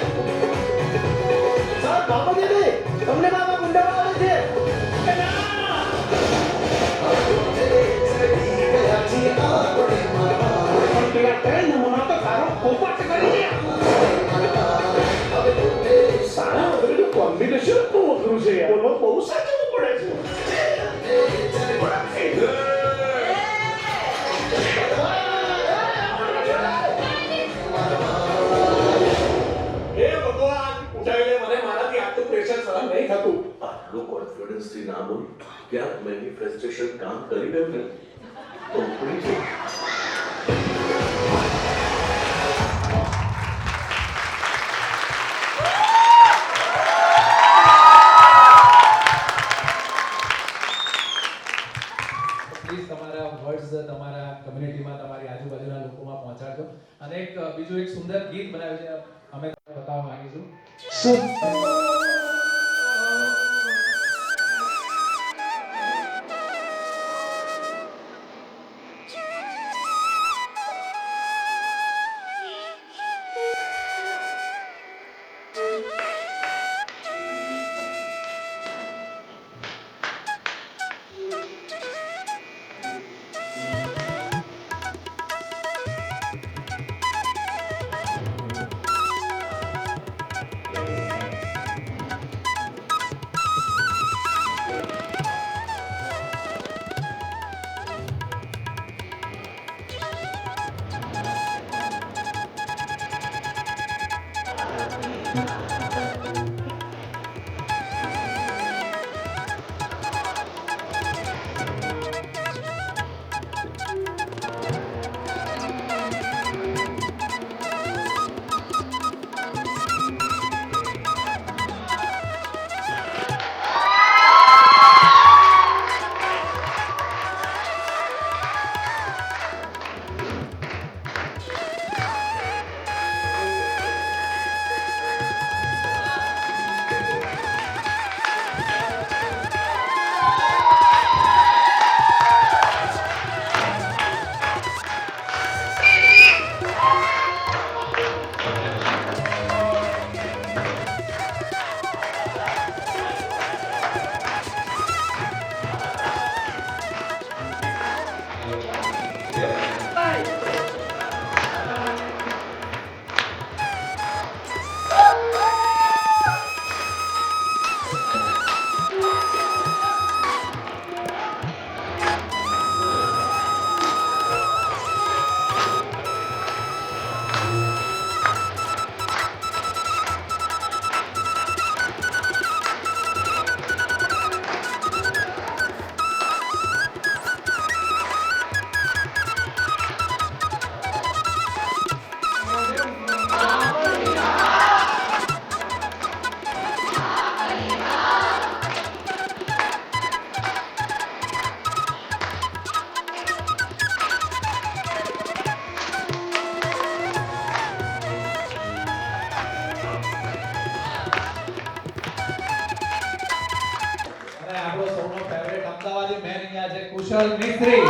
કામ કરી રહ્યો ને તો ઉતરી છે. પ્લીઝ તમારા વર્ડ્સ તમારા કમ્યુનિટીમાં તમારી આજુબાજુના લોકોમાં પહોંચાડજો. અને બીજું એક સુંદર ગીત બનાવ્યું છે અમે તમને બતાવવા માંગીશું. કુશલ મિસ્ત્રી.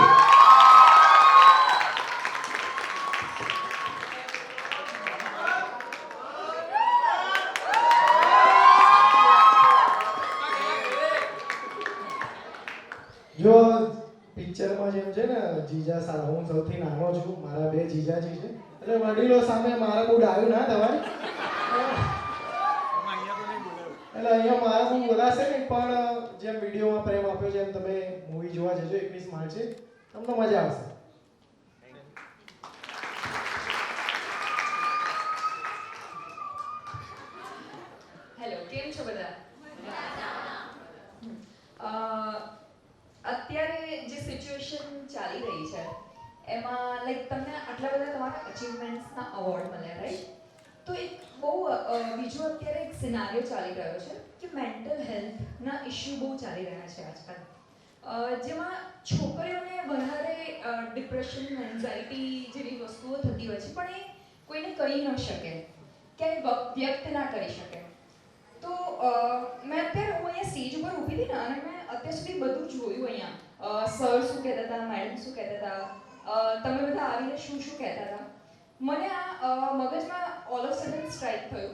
જો પિક્ચરમાં જેમ છે ને જીજા સારા, હું સૌથી નાનો છું, મારા 2 જીજાજી છે, એટલે વડીલો સામે મારે બહુ ડાયું ના થવાય. એટલે અહીંયા મારા બહુ બોલાશે નહીં, પણ જેમ વિડીયોમાં પ્રેમ આપ્યો છે એમ તમે મૂવી જોવા જજો. 21 માર્ચે તમને મજા આવશે. હેલો, કેમ છો બધા? અત્યારે જે સિચ્યુએશન ચાલી રહી છે એમાં લાઈક તમને આટલા બધા તમારા અચીવમેન્ટ્સના અવોર્ડ મળ્યા, રાઈટ? તો એક બહુ બીજો અત્યારે એક સિનારીઓ ચાલી રહ્યો છે કે મેન્ટલ હેલ્થના ઇશ્યુ બહુ ચાલી રહ્યા છે આજકાલ, જેમાં છોકરીઓને વધારે ડિપ્રેશન, એન્ઝાઇટી જેવી વસ્તુઓ થતી હોય છે, પણ એ કોઈને કહી ન શકે, ક્યાંય વ્યક્ત ના કરી શકે. તો મેં અત્યારે હું અહીંયા સ્ટેજ ઉપર ઊભી હતી ને, અને મેં અત્યાર સુધી બધું જોયું. અહીંયા સર શું કહેતા હતા, મેડમ શું કહેતા હતા, તમે બધા આવીને શું શું કહેતા હતા. મને આ મગજમાં ઓલ ઓફ સડન સ્ટ્રાઇક થયું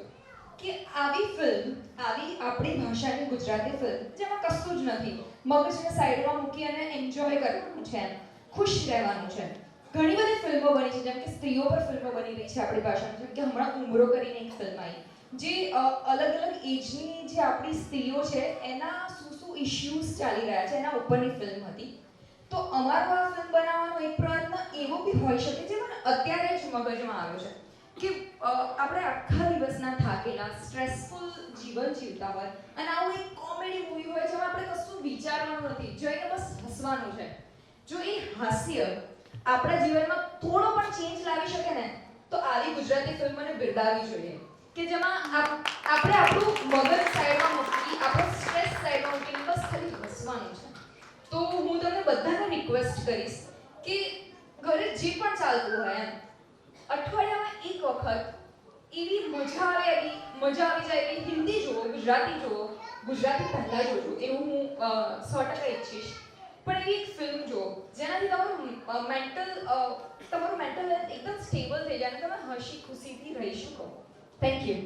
કે આવી ફિલ્મ, આવી આપણી ભાષાની ગુજરાતી ફિલ્મ જેમાં કશું જ નથી, મગજને સાઈડમાં મૂકી અને એન્જોય કરવાનું છે, ખુશ રહેવાનું છે. ઘણી બધી ફિલ્મો બની છે, જેમ કે સ્ત્રીઓ પર ફિલ્મો બની રહી છે આપણી ભાષામાં, જેમ કે હમણાં ઉમરો કરીને એક ફિલ્મ આવી, જે અલગ અલગ એજની જે આપણી સ્ત્રીઓ છે એના શું શું ઇશ્યુઝ ચાલી રહ્યા છે એના ઉપરની ફિલ્મ હતી. તો અમારો આ ફિલ્મ બનાવવાનો એક પ્રયત્ન એવો બી હોઈ શકે જે મને અત્યારે જ મગજમાં આવ્યો છે કે આપણે આખા દિવસના થાકેલા સ્ટ્રેસફુલ જીવન જીવતા હોય અને આવું એક કોમેડી મૂવી હોય જેમાં આપણે કશું વિચારવાનું નથી, જોઈને બસ હસવાનું છે. જો એ હાસ્ય આપણા જીવનમાં થોડો પણ ચેન્જ લાવી શકે ને તો આવી ગુજરાતી ફિલ્મને બિરદાવવી જોઈએ કે જેમાં આપણે આપણું મગજ સાઈડમાં મૂકી, આપણો સ્ટ્રેસ સાઈડમાં મૂકીને બસ ખાલી હસવાનું છે. તો હું તમને બધાને રિક્વેસ્ટ કરીશ કે ઘરે જે પણ ચાલતું હોય એમ અઠવાડિયામાં એક વખત એવી મજા આવી જાય એવી હિન્દી જુઓ, ગુજરાતી જુઓ, ગુજરાતી પહેલાં જોજો એવું હું 100% ઈચ્છીશ, પણ એવી એક ફિલ્મ જુઓ જેનાથી તમારું મેન્ટલ હેલ્થ એકદમ સ્ટેબલ થઈ જાય અને તમે હસી ખુશીથી રહી શકો. Thank you.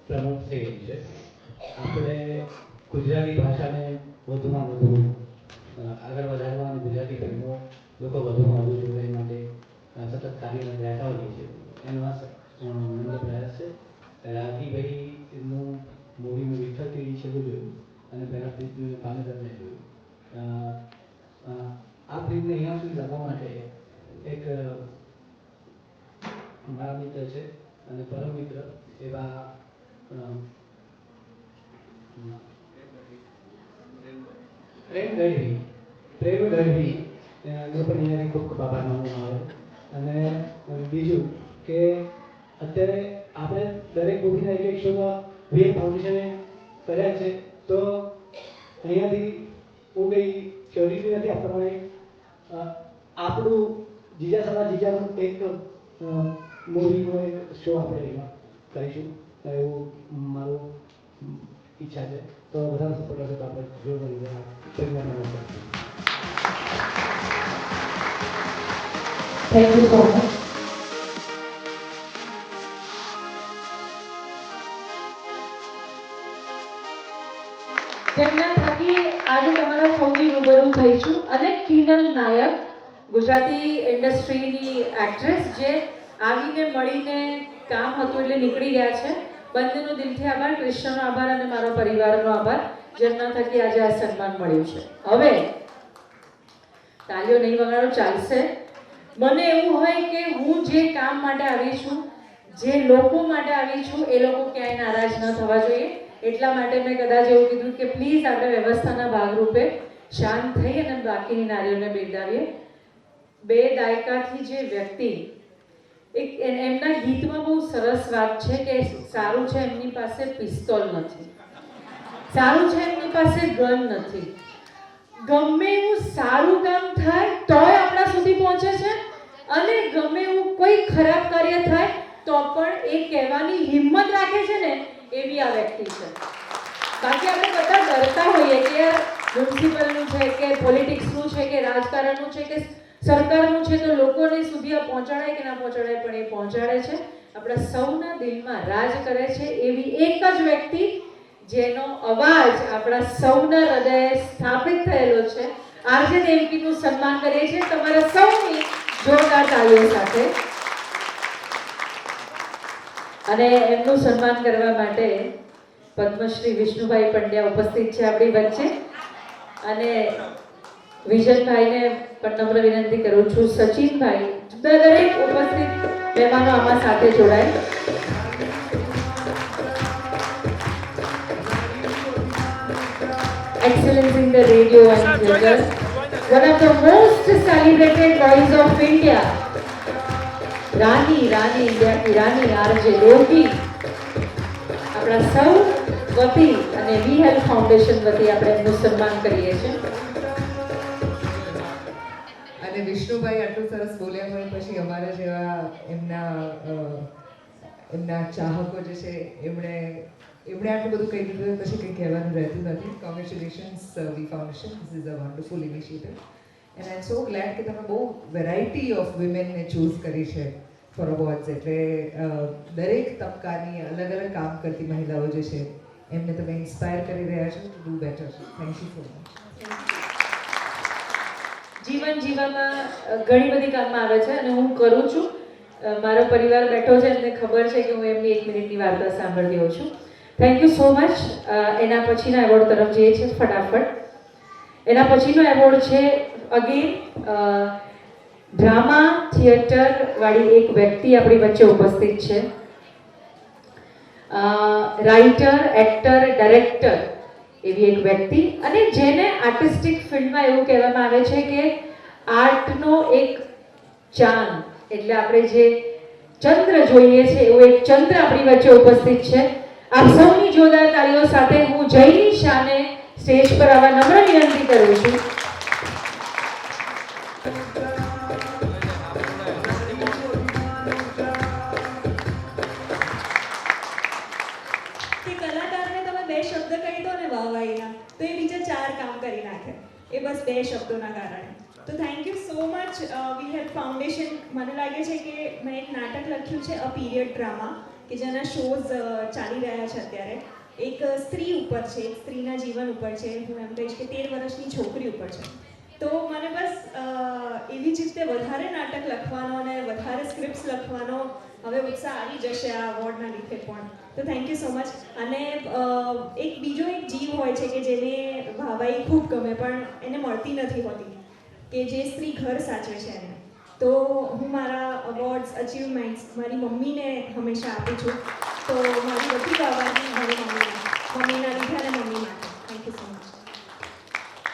પ્રમોટ થઈ રહી છે. આપણે ગુજરાતી ભાષાને વધુમાં વધુ આગળ વધારવા અને ગુજરાતી ફિલ્મો લોકો વધુમાં વધુ જોવે એ માટે સતત કાર્યરત રહેતા હોઈએ છીએ. એનો આ મને પ્રયાસ છે. રાગીભાઈનું મૂવી મેં વિઠ્ઠલ કે છે જોયું અને પહેલાં ભાવનગરને જોયું. આ ફિલ્મને અહીંયા સુધી લાવવા માટે એક મારા મિત્ર છે અને પરમ મિત્ર એવા પ્રેમ ગઢવી પણ અહીંયાથી ખૂબ ખૂબ આભાર માનવામાં આવે. અને બીજું કે અત્યારે આપણે દરેક મૂવીના એક શોમાં વીએલ ફાઉન્ડેશને કર્યા છે, તો અહીંયાથી હું કંઈ શ્યોરિટી નથી આપવા પ્રમાણે આપણું જીજા સમાજ જીજાનું એક મૂવીનો એક શો આપણે એમાં કરીશું એવું મારું ઈચ્છા છે. તો બધાનો સપોર્ટ હશે તો આપણે જોર કરી ફિલ્મમાં થેન્ક યુ સો મચ. તેમના થકી આજે તમારા સૌની રૂબરૂ થઈશું અને કિનલ નાયક ગુજરાતી ઇન્ડસ્ટ્રીની એક્ટ્રેસ જે આવીને મળીને કામ હતું એટલે નીકળી ગયા છે. બંનેનો દિલથી આભાર, કૃષ્ણનો આભાર અને મારા પરિવારનો આભાર જેમના થકી આજે આ સન્માન મળ્યું છે. હવે તાલીઓ નહીં વગાડો ચાલશે. મને એવું હોય કે હું જે કામ માટે આવી છું, જે લોકો માટે આવી છું, એ લોકો ક્યાંય નારાજ ન થવા જોઈએ. એટલા માટે મેં કદાચ એવું કીધું કે પ્લીઝ આપણે વ્યવસ્થાના ભાગરૂપે શાંત થઈ અને બાકીની નારીઓને બિરદાવીએ. 2 દાયકાથી જે વ્યક્તિ એમના ગીતમાં બહુ સરસ વાત છે કે સારું છે એમની પાસે પિસ્તોલ નથી, સારું છે એમની પાસે ગન નથી. ગમે એવું સારું કામ થાય તોય આપણા સુધી પહોંચે છે અને ગમે એવું કોઈ ખરાબ કાર્ય થાય તો પણ એ કહેવાની હિંમત રાખે છે ને એવી આ વ્યક્તિ છે. બાકી આપણે બધા ડરતા હોઈએ કે યાર મ્યુનિસિપલનું છે કે પોલિટિક્સનું છે કે રાજકારણનું છે કે સરકારનું છે તો લોકોને સુધી આ પહોંચાડાય કે ના પહોંચાડાય પણ એ પહોંચાડે છે. આપણા સૌના દિલમાં રાજ કરે છે એવી એક જ વ્યક્તિ જેનો અવાજ આપણા સૌના હૃદયે સ્થાપિત થયેલો છે. આરજે દેવકીનું સન્માન કરીએ છીએ તમારા સૌની જોરદાર તાળીઓ સાથે. અને એમનું સન્માન કરવા માટે પદ્મશ્રી વિષ્ણુભાઈ પંડ્યા ઉપસ્થિત છે આપણી વચ્ચે અને વિજનભાઈને પણ નમ્ર વિનંતી કરું છું, સચિનભાઈ, દરેક ઉપસ્થિત મહેમાનો આમાં સાથે જોડાય. Excellence in the radio and theatre, one of the most celebrated voice of India, Rani India કી રાની આરજે દેવકી આપણા સૌ વતી અને વી હેલ્પ ફાઉન્ડેશન વતી આપણે એમનું સન્માન કરીએ છીએ. અને વિષ્ણુભાઈ આટલું સરસ બોલ્યા હોય પછી અમારા જેવા એમના ચાહકો જે છે એમણે આટલું બધું કહી દીધું પછી કંઈ કહેવાનું રહેતું નથી. Congratulations we foundation, this is a wonderful initiative and I am so glad કે તમે બહુ વેરાયટી ઓફ વિમેનને ચૂઝ કરી છે ફોર અવોર્ડ્સ. એટલે દરેક તબક્કાની અલગ અલગ કામ કરતી મહિલાઓ જે છે એમને તમે ઇન્સ્પાયર કરી રહ્યા છો to do better. Thank you so much. જીવન જીવવામાં ઘણી બધી કામમાં આવે છે અને હું કરું છું. મારો પરિવાર બેઠો છે, એમને ખબર છે કે હું એમની 1 મિનિટની વાર્તા સાંભળતી હોઉં છું. Thank you so much. એના પછીના એવોર્ડ તરફ જઈએ છીએ ફટાફટ. એના પછીનો એવોર્ડ છે અગેન ડ્રામા થિયેટર વાળી એક વ્યક્તિ આપણી વચ્ચે ઉપસ્થિત છે. રાઇટર, એક્ટર, ડાયરેક્ટર એવી એક વ્યક્તિ, અને જેને આર્ટિસ્ટિક ફિલ્ડમાં એવું કહેવામાં આવે છે કે આર્ટનો એક ચાંદ, એટલે આપણે જે ચંદ્ર જોઈએ છે એવો એક ચંદ્ર આપણી વચ્ચે ઉપસ્થિત છે. આપ સૌની જોરદાર તાળીઓ સાથે હું જયની શાહને સ્ટેજ પર આવવા નમ્ર વિનંતી કરું છું. કે કલાકારને તમે 2 શબ્દ કહી દો ને વાહવાહીના, તો એ બીજા 4 કામ કરી નાખે, એ બસ 2 શબ્દોના કારણે. તો thank you so much we help foundation. મને લાગે છે કે મેં એક નાટક લખ્યું છે અ પીરિયડ ડ્રામા, કે જેના શોઝ ચાલી રહ્યા છે અત્યારે. એક સ્ત્રી ઉપર છે, એક સ્ત્રીના જીવન ઉપર છે. હું એમ કહીશ કે 13 વર્ષની છોકરી ઉપર છે. તો મને બસ એવી જ રીતે વધારે નાટક લખવાનો અને વધારે સ્ક્રિપ્ટ્સ લખવાનો હવે ઉત્સાહ આવી જશે આ અવોર્ડના લીધે પણ. તો થેન્ક યુ સો મચ. અને એક બીજો એક જીવ હોય છે કે જેને વાહવાહી ખૂબ ગમે પણ એને મળતી નથી હોતી, કે જે સ્ત્રી ઘર સાચવે છે એને. તો હું મારા અવોર્ડ્સ, અચીવમેન્ટ્સ મારી મમ્મીને હંમેશા આપું છું. તો મારી બધી વાહવાહી મારી મમ્મીના લીધે અને મમ્મી માટે. Thank you so much.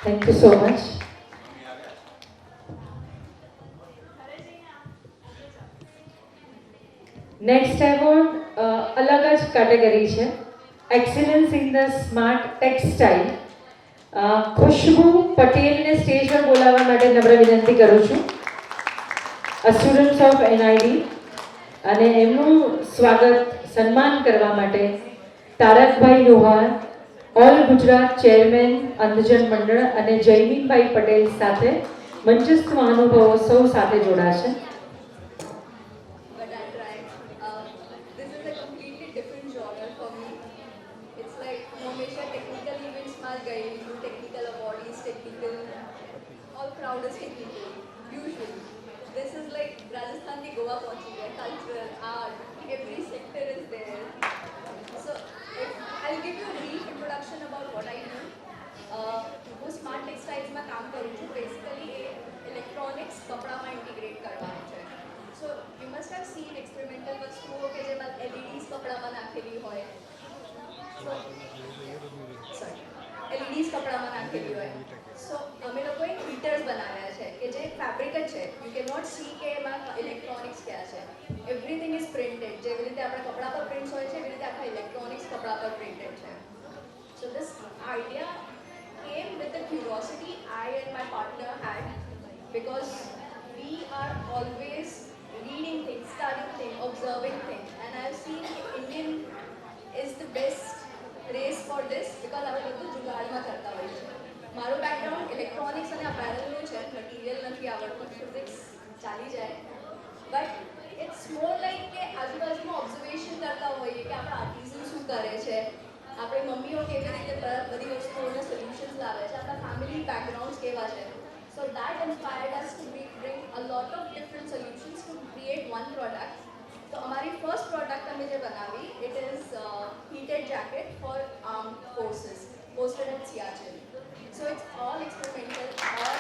Thank you so much. Next award અલગ જ કેટેગરી છે. Excellence in the smart textile. Khushbu પટેલને સ્ટેજ પર બોલાવવા માટે નમ્ર વિનંતી કરું છું. Students of NID. અને એમનું સ્વાગત, સન્માન કરવા માટે તારકભાઈ લોહાર, ઓલ ગુજરાત ચેરમેન અંધજન મંડળ અને જયમીનભાઈ પટેલ સાથે મંચસ્થ મહાનુભાવો સૌ સાથે જોડાશે. This is like Rajasthan की गोवा पहुंची है. Cultural, art, every sector is there. So I'll give you a brief introduction about what I do. હું સ્માર્ટ ટેક્સટાઇલ્સમાં કામ કરું છું. બેસિકલી એ ઇલેક્ટ્રોનિક્સ કપડામાં ઇન્ટિગ્રેટ કરવાનું છે. So you must have seen experimental વસ્તુઓ કે જેમાં LEDs કપડામાં નાખેલી હોય. LEDs કપડામાં નાખેલી હોય. સો અમે લોકોએ હીટર્સ બનાવ્યા છે કે જે ફેબ્રિક જ છે. યુ કેન નોટ સી કે એમાં ઇલેક્ટ્રોનિક્સ ક્યાં છે. Everything is printed. જેવી રીતે આપણા કપડા પર પ્રિન્ટ્સ હોય છે એવી રીતે આખા ઇલેક્ટ્રોનિક્સ કપડા પર પ્રિન્ટેડ છે. So this idea came with the curiosity I and my partner had, because we are always reading things, studying things, observing things, and I've seen Indian is the best race for this because આપણે બધું જુગાડમાં કરતા હોઈએ છીએ. મારું background electronics અને અપેરલનું છે. Material નથી આવડતું, ફિઝિક્સ ચાલી જાય, બટ ઇટ્સ મોર લાઈક કે આજુબાજુમાં ઓબ્ઝર્વેશન કરતા હોઈએ કે આપણા આર્ટિઝન શું કરે છે, આપણી મમ્મીઓ કેવી રીતે બધી વસ્તુઓને સોલ્યુશન્સ લાવે છે, આપણા ફેમિલી બેકગ્રાઉન્ડ્સ કેવા છે. So that inspired us to bring a lot of different solutions to create one product. તો અમારી ફર્સ્ટ પ્રોડક્ટ અમે જે બનાવી, it is heated jacket for armed forces posted at Siachen. So it's all experimental, all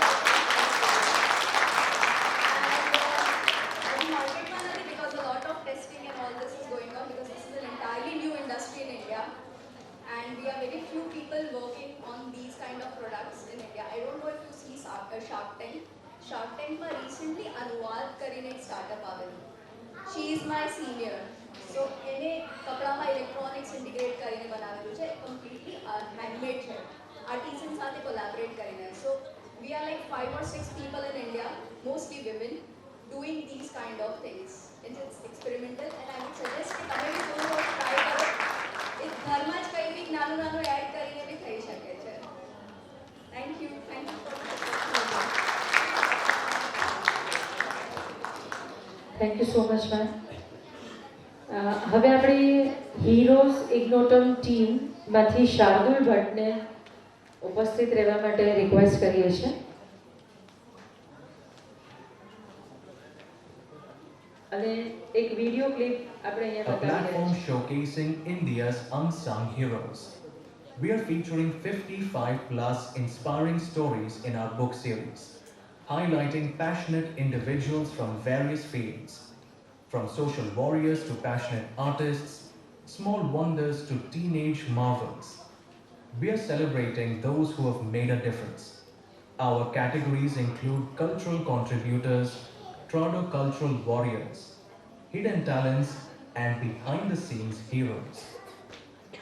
and market mein because a lot of testing and all this is going on, because this is an entirely new industry in India and we are very few people working on these kind of products in India. I don't know if you see Shark Tank. Shark Tank માં recently અનુવાદ કરીને એક startup આવેલું. She is my senior. So એને કપડામાં electronics integrate કરીને બનાવેલું છે. કમ્પ્લીટલી હેન્ડમેડ છે. આર્ટિઝન સાથે કોલેબોરેટ કરીને. So we are like 5 or 6 people in India, mostly women, doing these kind of things. It's experimental and I would suggest કે તમે બી થોડું ટ્રાય કરો. એ ઘરમાં જ કંઈ બી નાનું નાનું એડ કરીને બી થઈ શકે છે. Thank you. Thank you for Thank you so much, ma'am. હવે આપણી હીરોઝ ઇગ્નોટમ ટીમમાંથી શાર્દુલ ભટ્ટને ઉપસ્થિત રહેવા માટે રિક્વેસ્ટ કરીએ છીએ. અને એક વિડીયો ક્લિપ આપણે અહીંયા A બતાવી રહ્યા platform છીએ. showcasing India's unsung heroes. We are featuring 55 plus inspiring stories in our book series, highlighting passionate individuals from various fields, from social warriors to passionate artists, small wonders to teenage marvels. We are celebrating those who have made a difference. Our categories include cultural contributors, Toronto cultural warriors, hidden talents, and behind the scenes heroes.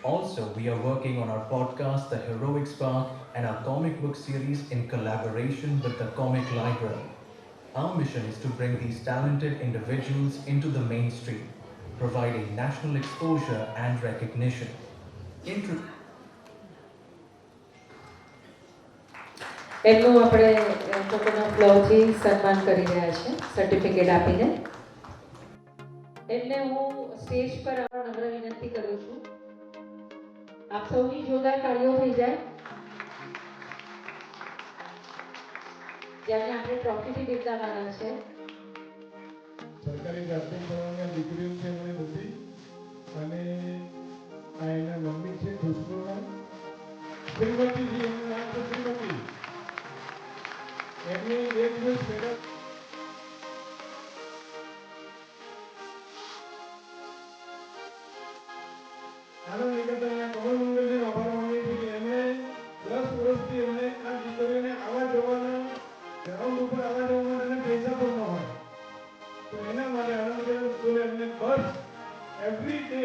Also, we are working on our podcast, The Heroic Spark, and our comic book series in collaboration with the Comic Library. Our mission is to bring these talented individuals into the mainstream, providing national exposure and recognition. એમનું આપણે ફોટોના ફ્લોથી સન્માન કરી રહ્યા છે, certificate આપીને. એમને હું stage પર આવવા નમ્ર વિનંતી કરું છું. આપ સૌની જોરદાર તાળીઓ થઈ જાય જેમને આપણે ટ્રોફીથી બિરદાવવાના છે. સરકારી પ્રાથમિક શાળાના દીકરીઓ છે એમણે બધી, અને આ એના મમ્મી છે ખુશ્બુમાં, શ્રીમતીજી, એમનું નામ છે શ્રીમતી. એમની એક દિવસ પહેલા આનંદ નિકેતનના કમલ મંગલજીનો આભાર માનીએ છીએ કે એમણે 10 વર્ષથી એમણે આ દીકરીઓને આવવા જવાના ગ્રાઉન્ડ ઉપર આવવા જવા માટે પૈસા પણ ન હોય, તો એના માટે આનંદ નિકેતન સ્કૂલે એમને બસ એવરી ડે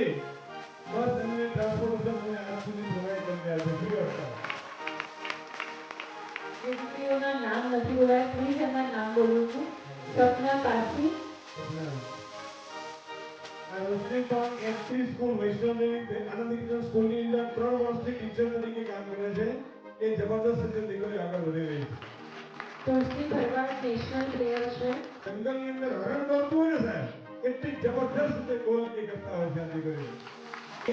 બસ એમને ટ્રાન્સપોર્ટેશન આજ સુધી પ્રોવાઈડ કરી રહ્યા છે ફ્રી ઓફ કોસ્ટ. જે દીકરીઓના નામ નથી બોલાય, પ્લીઝ એમના નામ બોલું છું. સપના પારસી, રોશની પણ એસટી સ્કૂલ વૈષ્ણવદેવી આનંદ નિકેતન સ્કૂલની અંદર 3 વર્ષથી ટીચર તરીકે કામ કરે છે. એ જબરદસ્ત રીતે દીકરીઓ આગળ વધી રહી છે. તુલસી ભરવાડ નેશનલ પ્લેયર છે. જંગલની અંદર હરણ દોડતું હોય ને સાહેબ, એટલી જબરદસ્ત રીતે ગોલ કે કરતા હોય છે આ દીકરીઓ.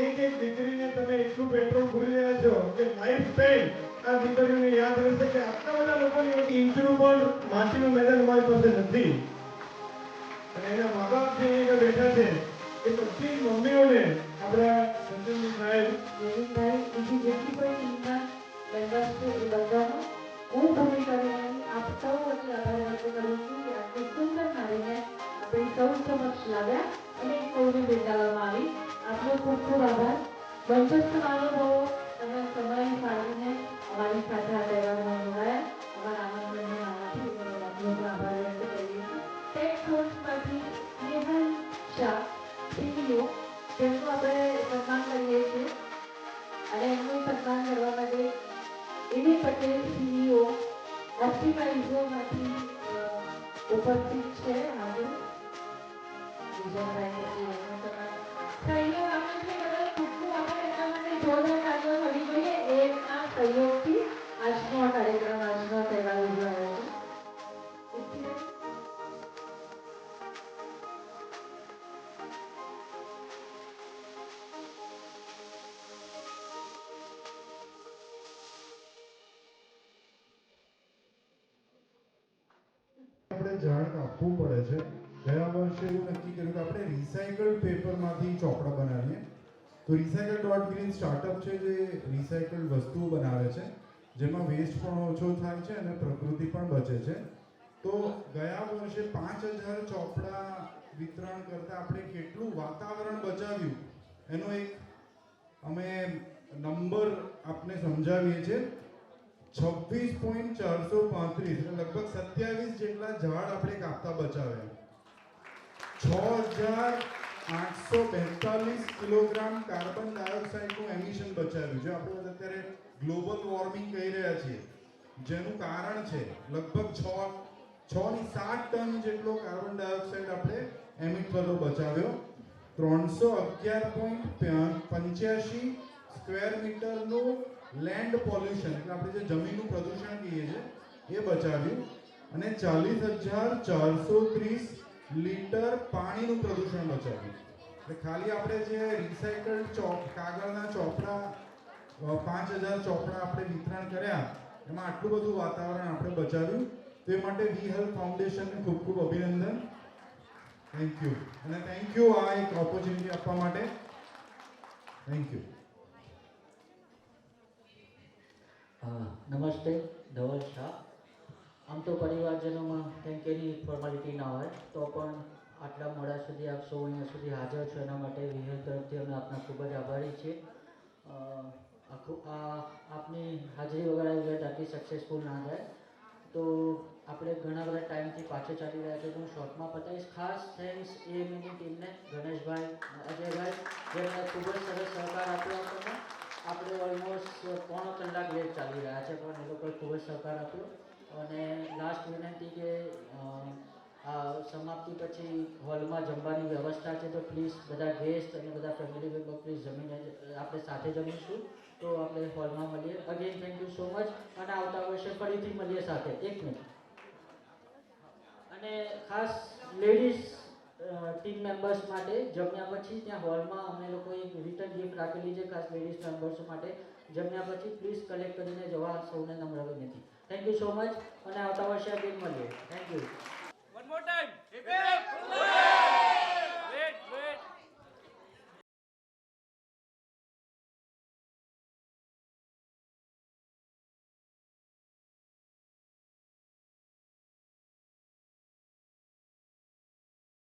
એક દીકરીને તમે એટલું પેટ્રોલ પૂરી રહ્યા છો કે લાઈફ ટાઈમ આ દીકરીઓને યાદ રહેશે કે આટલા બધા લોકોની એક ઇંચનું પણ માટીનું મેદાન મારી પાસે નથી. અને એના મા બાપ જે અહીંયા બેઠા છે એ બધી મમ્મીઓને આપણા સંજયજી સાહેબ, પ્રવીણભાઈ, બીજી જેટલી કોઈ ટીમના મેમ્બર્સ છે એ બધાનો હું ભૂમિકા કરીને આપ સૌ વતી આભાર વ્યક્ત કરું છું કે આટલી સુંદર નારીને આપણે સૌ સમક્ષ લાવ્યા અને સૌને બિરદાવવામાં આવી. આપનો ખૂબ ખૂબ આભાર. મંચસ્થ મહાનુભાવો, તમે સમય ફાળવીને અમારી સાથે આ તહેવારમાં જોડાયા. અમારા આમંત્રણને મારાથી આપનો પણ આભાર વ્યક્ત કરીએ છીએ. ટેક ફોર્સમાંથી નેહલ શાહ CEO, તેમનું આપણે સન્માન કરીએ છીએ. અને એમનું સન્માન કરવા માટે એની પટેલ CEO ઓપ્ટિમાઇઝરમાંથી ઉપસ્થિત છે. હાજર વિજયભાઈ પટેલ, એમનું સન્માન. સહયોગ આપે છે બદલ ખૂબ ખૂબ આભાર. એના માટે જોરદાર તાળીઓ થવી જોઈએ. એમના સહયોગથી આજનો આ કાર્યક્રમ, આજનો તહેવાર ઉજવાયો છે. આપણે ઝાડ કાપવું પડે છે. ગયા વર્ષે એવું નક્કી કર્યું કે આપણે રિસાયકલ્ડ પેપરમાંથી ચોપડા બનાવીએ. તો recycle.green સ્ટાર્ટઅપ છે જે રિસાયકલ્ડ વસ્તુઓ બનાવે છે, જેમાં વેસ્ટ પણ ઓછો થાય છે અને પ્રકૃતિ પણ બચે છે. તો ગયા વર્ષે 5000 ચોપડા વિતરણ કરતા આપણે કેટલું વાતાવરણ બચાવ્યું એનો એક અમે નંબર આપને સમજાવીએ છીએ. 26.435 એટલે લગભગ 27 જેટલા ઝાડ આપણે કાપતા બચાવ્યા. 6842 કિલોગ્રામ કાર્બન ડાયોક્સાઇડનું એમિશન બચાવ્યું છે. આપણે અત્યારે ગ્લોબલ વોર્મિંગ કહી રહ્યા છીએ, જેનું કારણ છે લગભગ 6 ની 7 ટન જેટલો કાર્બન ડાયોક્સાઇડ આપણે એમિટ થતો બચાવ્યો. 311.85 સ્ક્વેર મીટરનું લેન્ડ પોલ્યુશન એટલે આપણે જે જમીનનું પ્રદૂષણ કહીએ છીએ એ બચાવ્યું. અને 40,430 લીટર પાણીનું પ્રદૂષણ બચાવ્યું. એટલે ખાલી આપણે જે રિસાયકલ્ડ કાગળના ચોપડા 5000 ચોપડા આપણે વિતરણ કર્યા એમાં આટલું બધું વાતાવરણ આપણે બચાવ્યું. તો એ માટે વી હેલ્પ ફાઉન્ડેશનને ખૂબ ખૂબ અભિનંદન. Thank you. અને થેન્ક યુ આ એક ઓપોર્ચ્યુનિટી આપવા માટે. Thank you. નમસ્તે, ધવલ શાહ. આમ તો પરિવારજનોમાં થેન્ક યુની ફોર્માલિટી ના હોય તો પણ આટલા મોડા સુધી આપ સૌ અહીંયા સુધી હાજર છો એના માટે વિહલ તરફથી અમે આપના ખૂબ જ આભારી છીએ. આપની હાજરી વગર આ ઇવેન્ટ આટલી સક્સેસફુલ ના થાય. તો આપણે ઘણા બધા ટાઈમથી પાછળ ચાલી રહ્યા છે તો હું શોર્ટમાં પતાવીશ. ખાસ થેન્ક્સ એએમની ટીમને, ગણેશભાઈ, અજયભાઈ, જેમણે ખૂબ જ સરસ સહકાર આપ્યો આપણને. આપણે ઓલમોસ્ટ 3 કલાક લેટ ચાલી રહ્યા છે પણ એ લોકોએ ખૂબ જ સહકાર આપ્યો. અને લાસ્ટ વિનંતી કે સમાપ્તિ પછી હોલમાં જમવાની વ્યવસ્થા છે તો પ્લીઝ બધા ગેસ્ટ અને બધા ફેમિલી મેમ્બર પ્લીઝ જમીને આપણે સાથે જમીશું. તો આપણે હોલમાં મળીએ. Again thank you so much અને આવતા વર્ષે ફરીથી મળીએ સાથે. 1 મિનિટ. અને ખાસ લેડીઝ ટીમ મેમ્બર્સ માટે જમ્યા પછી ત્યાં હોલમાં અમે લોકો એક રિટર્ન ગિફ્ટ રાખેલી છે ખાસ લેડીઝ મેમ્બર્સ માટે. જમ્યા પછી પ્લીઝ કલેક્ટ કરીને જવા સૌને નમ્ર વિનંતી. થેન્ક યુ સો મચ અને આવતા વર્ષે અગેન મળીએ. Thank you.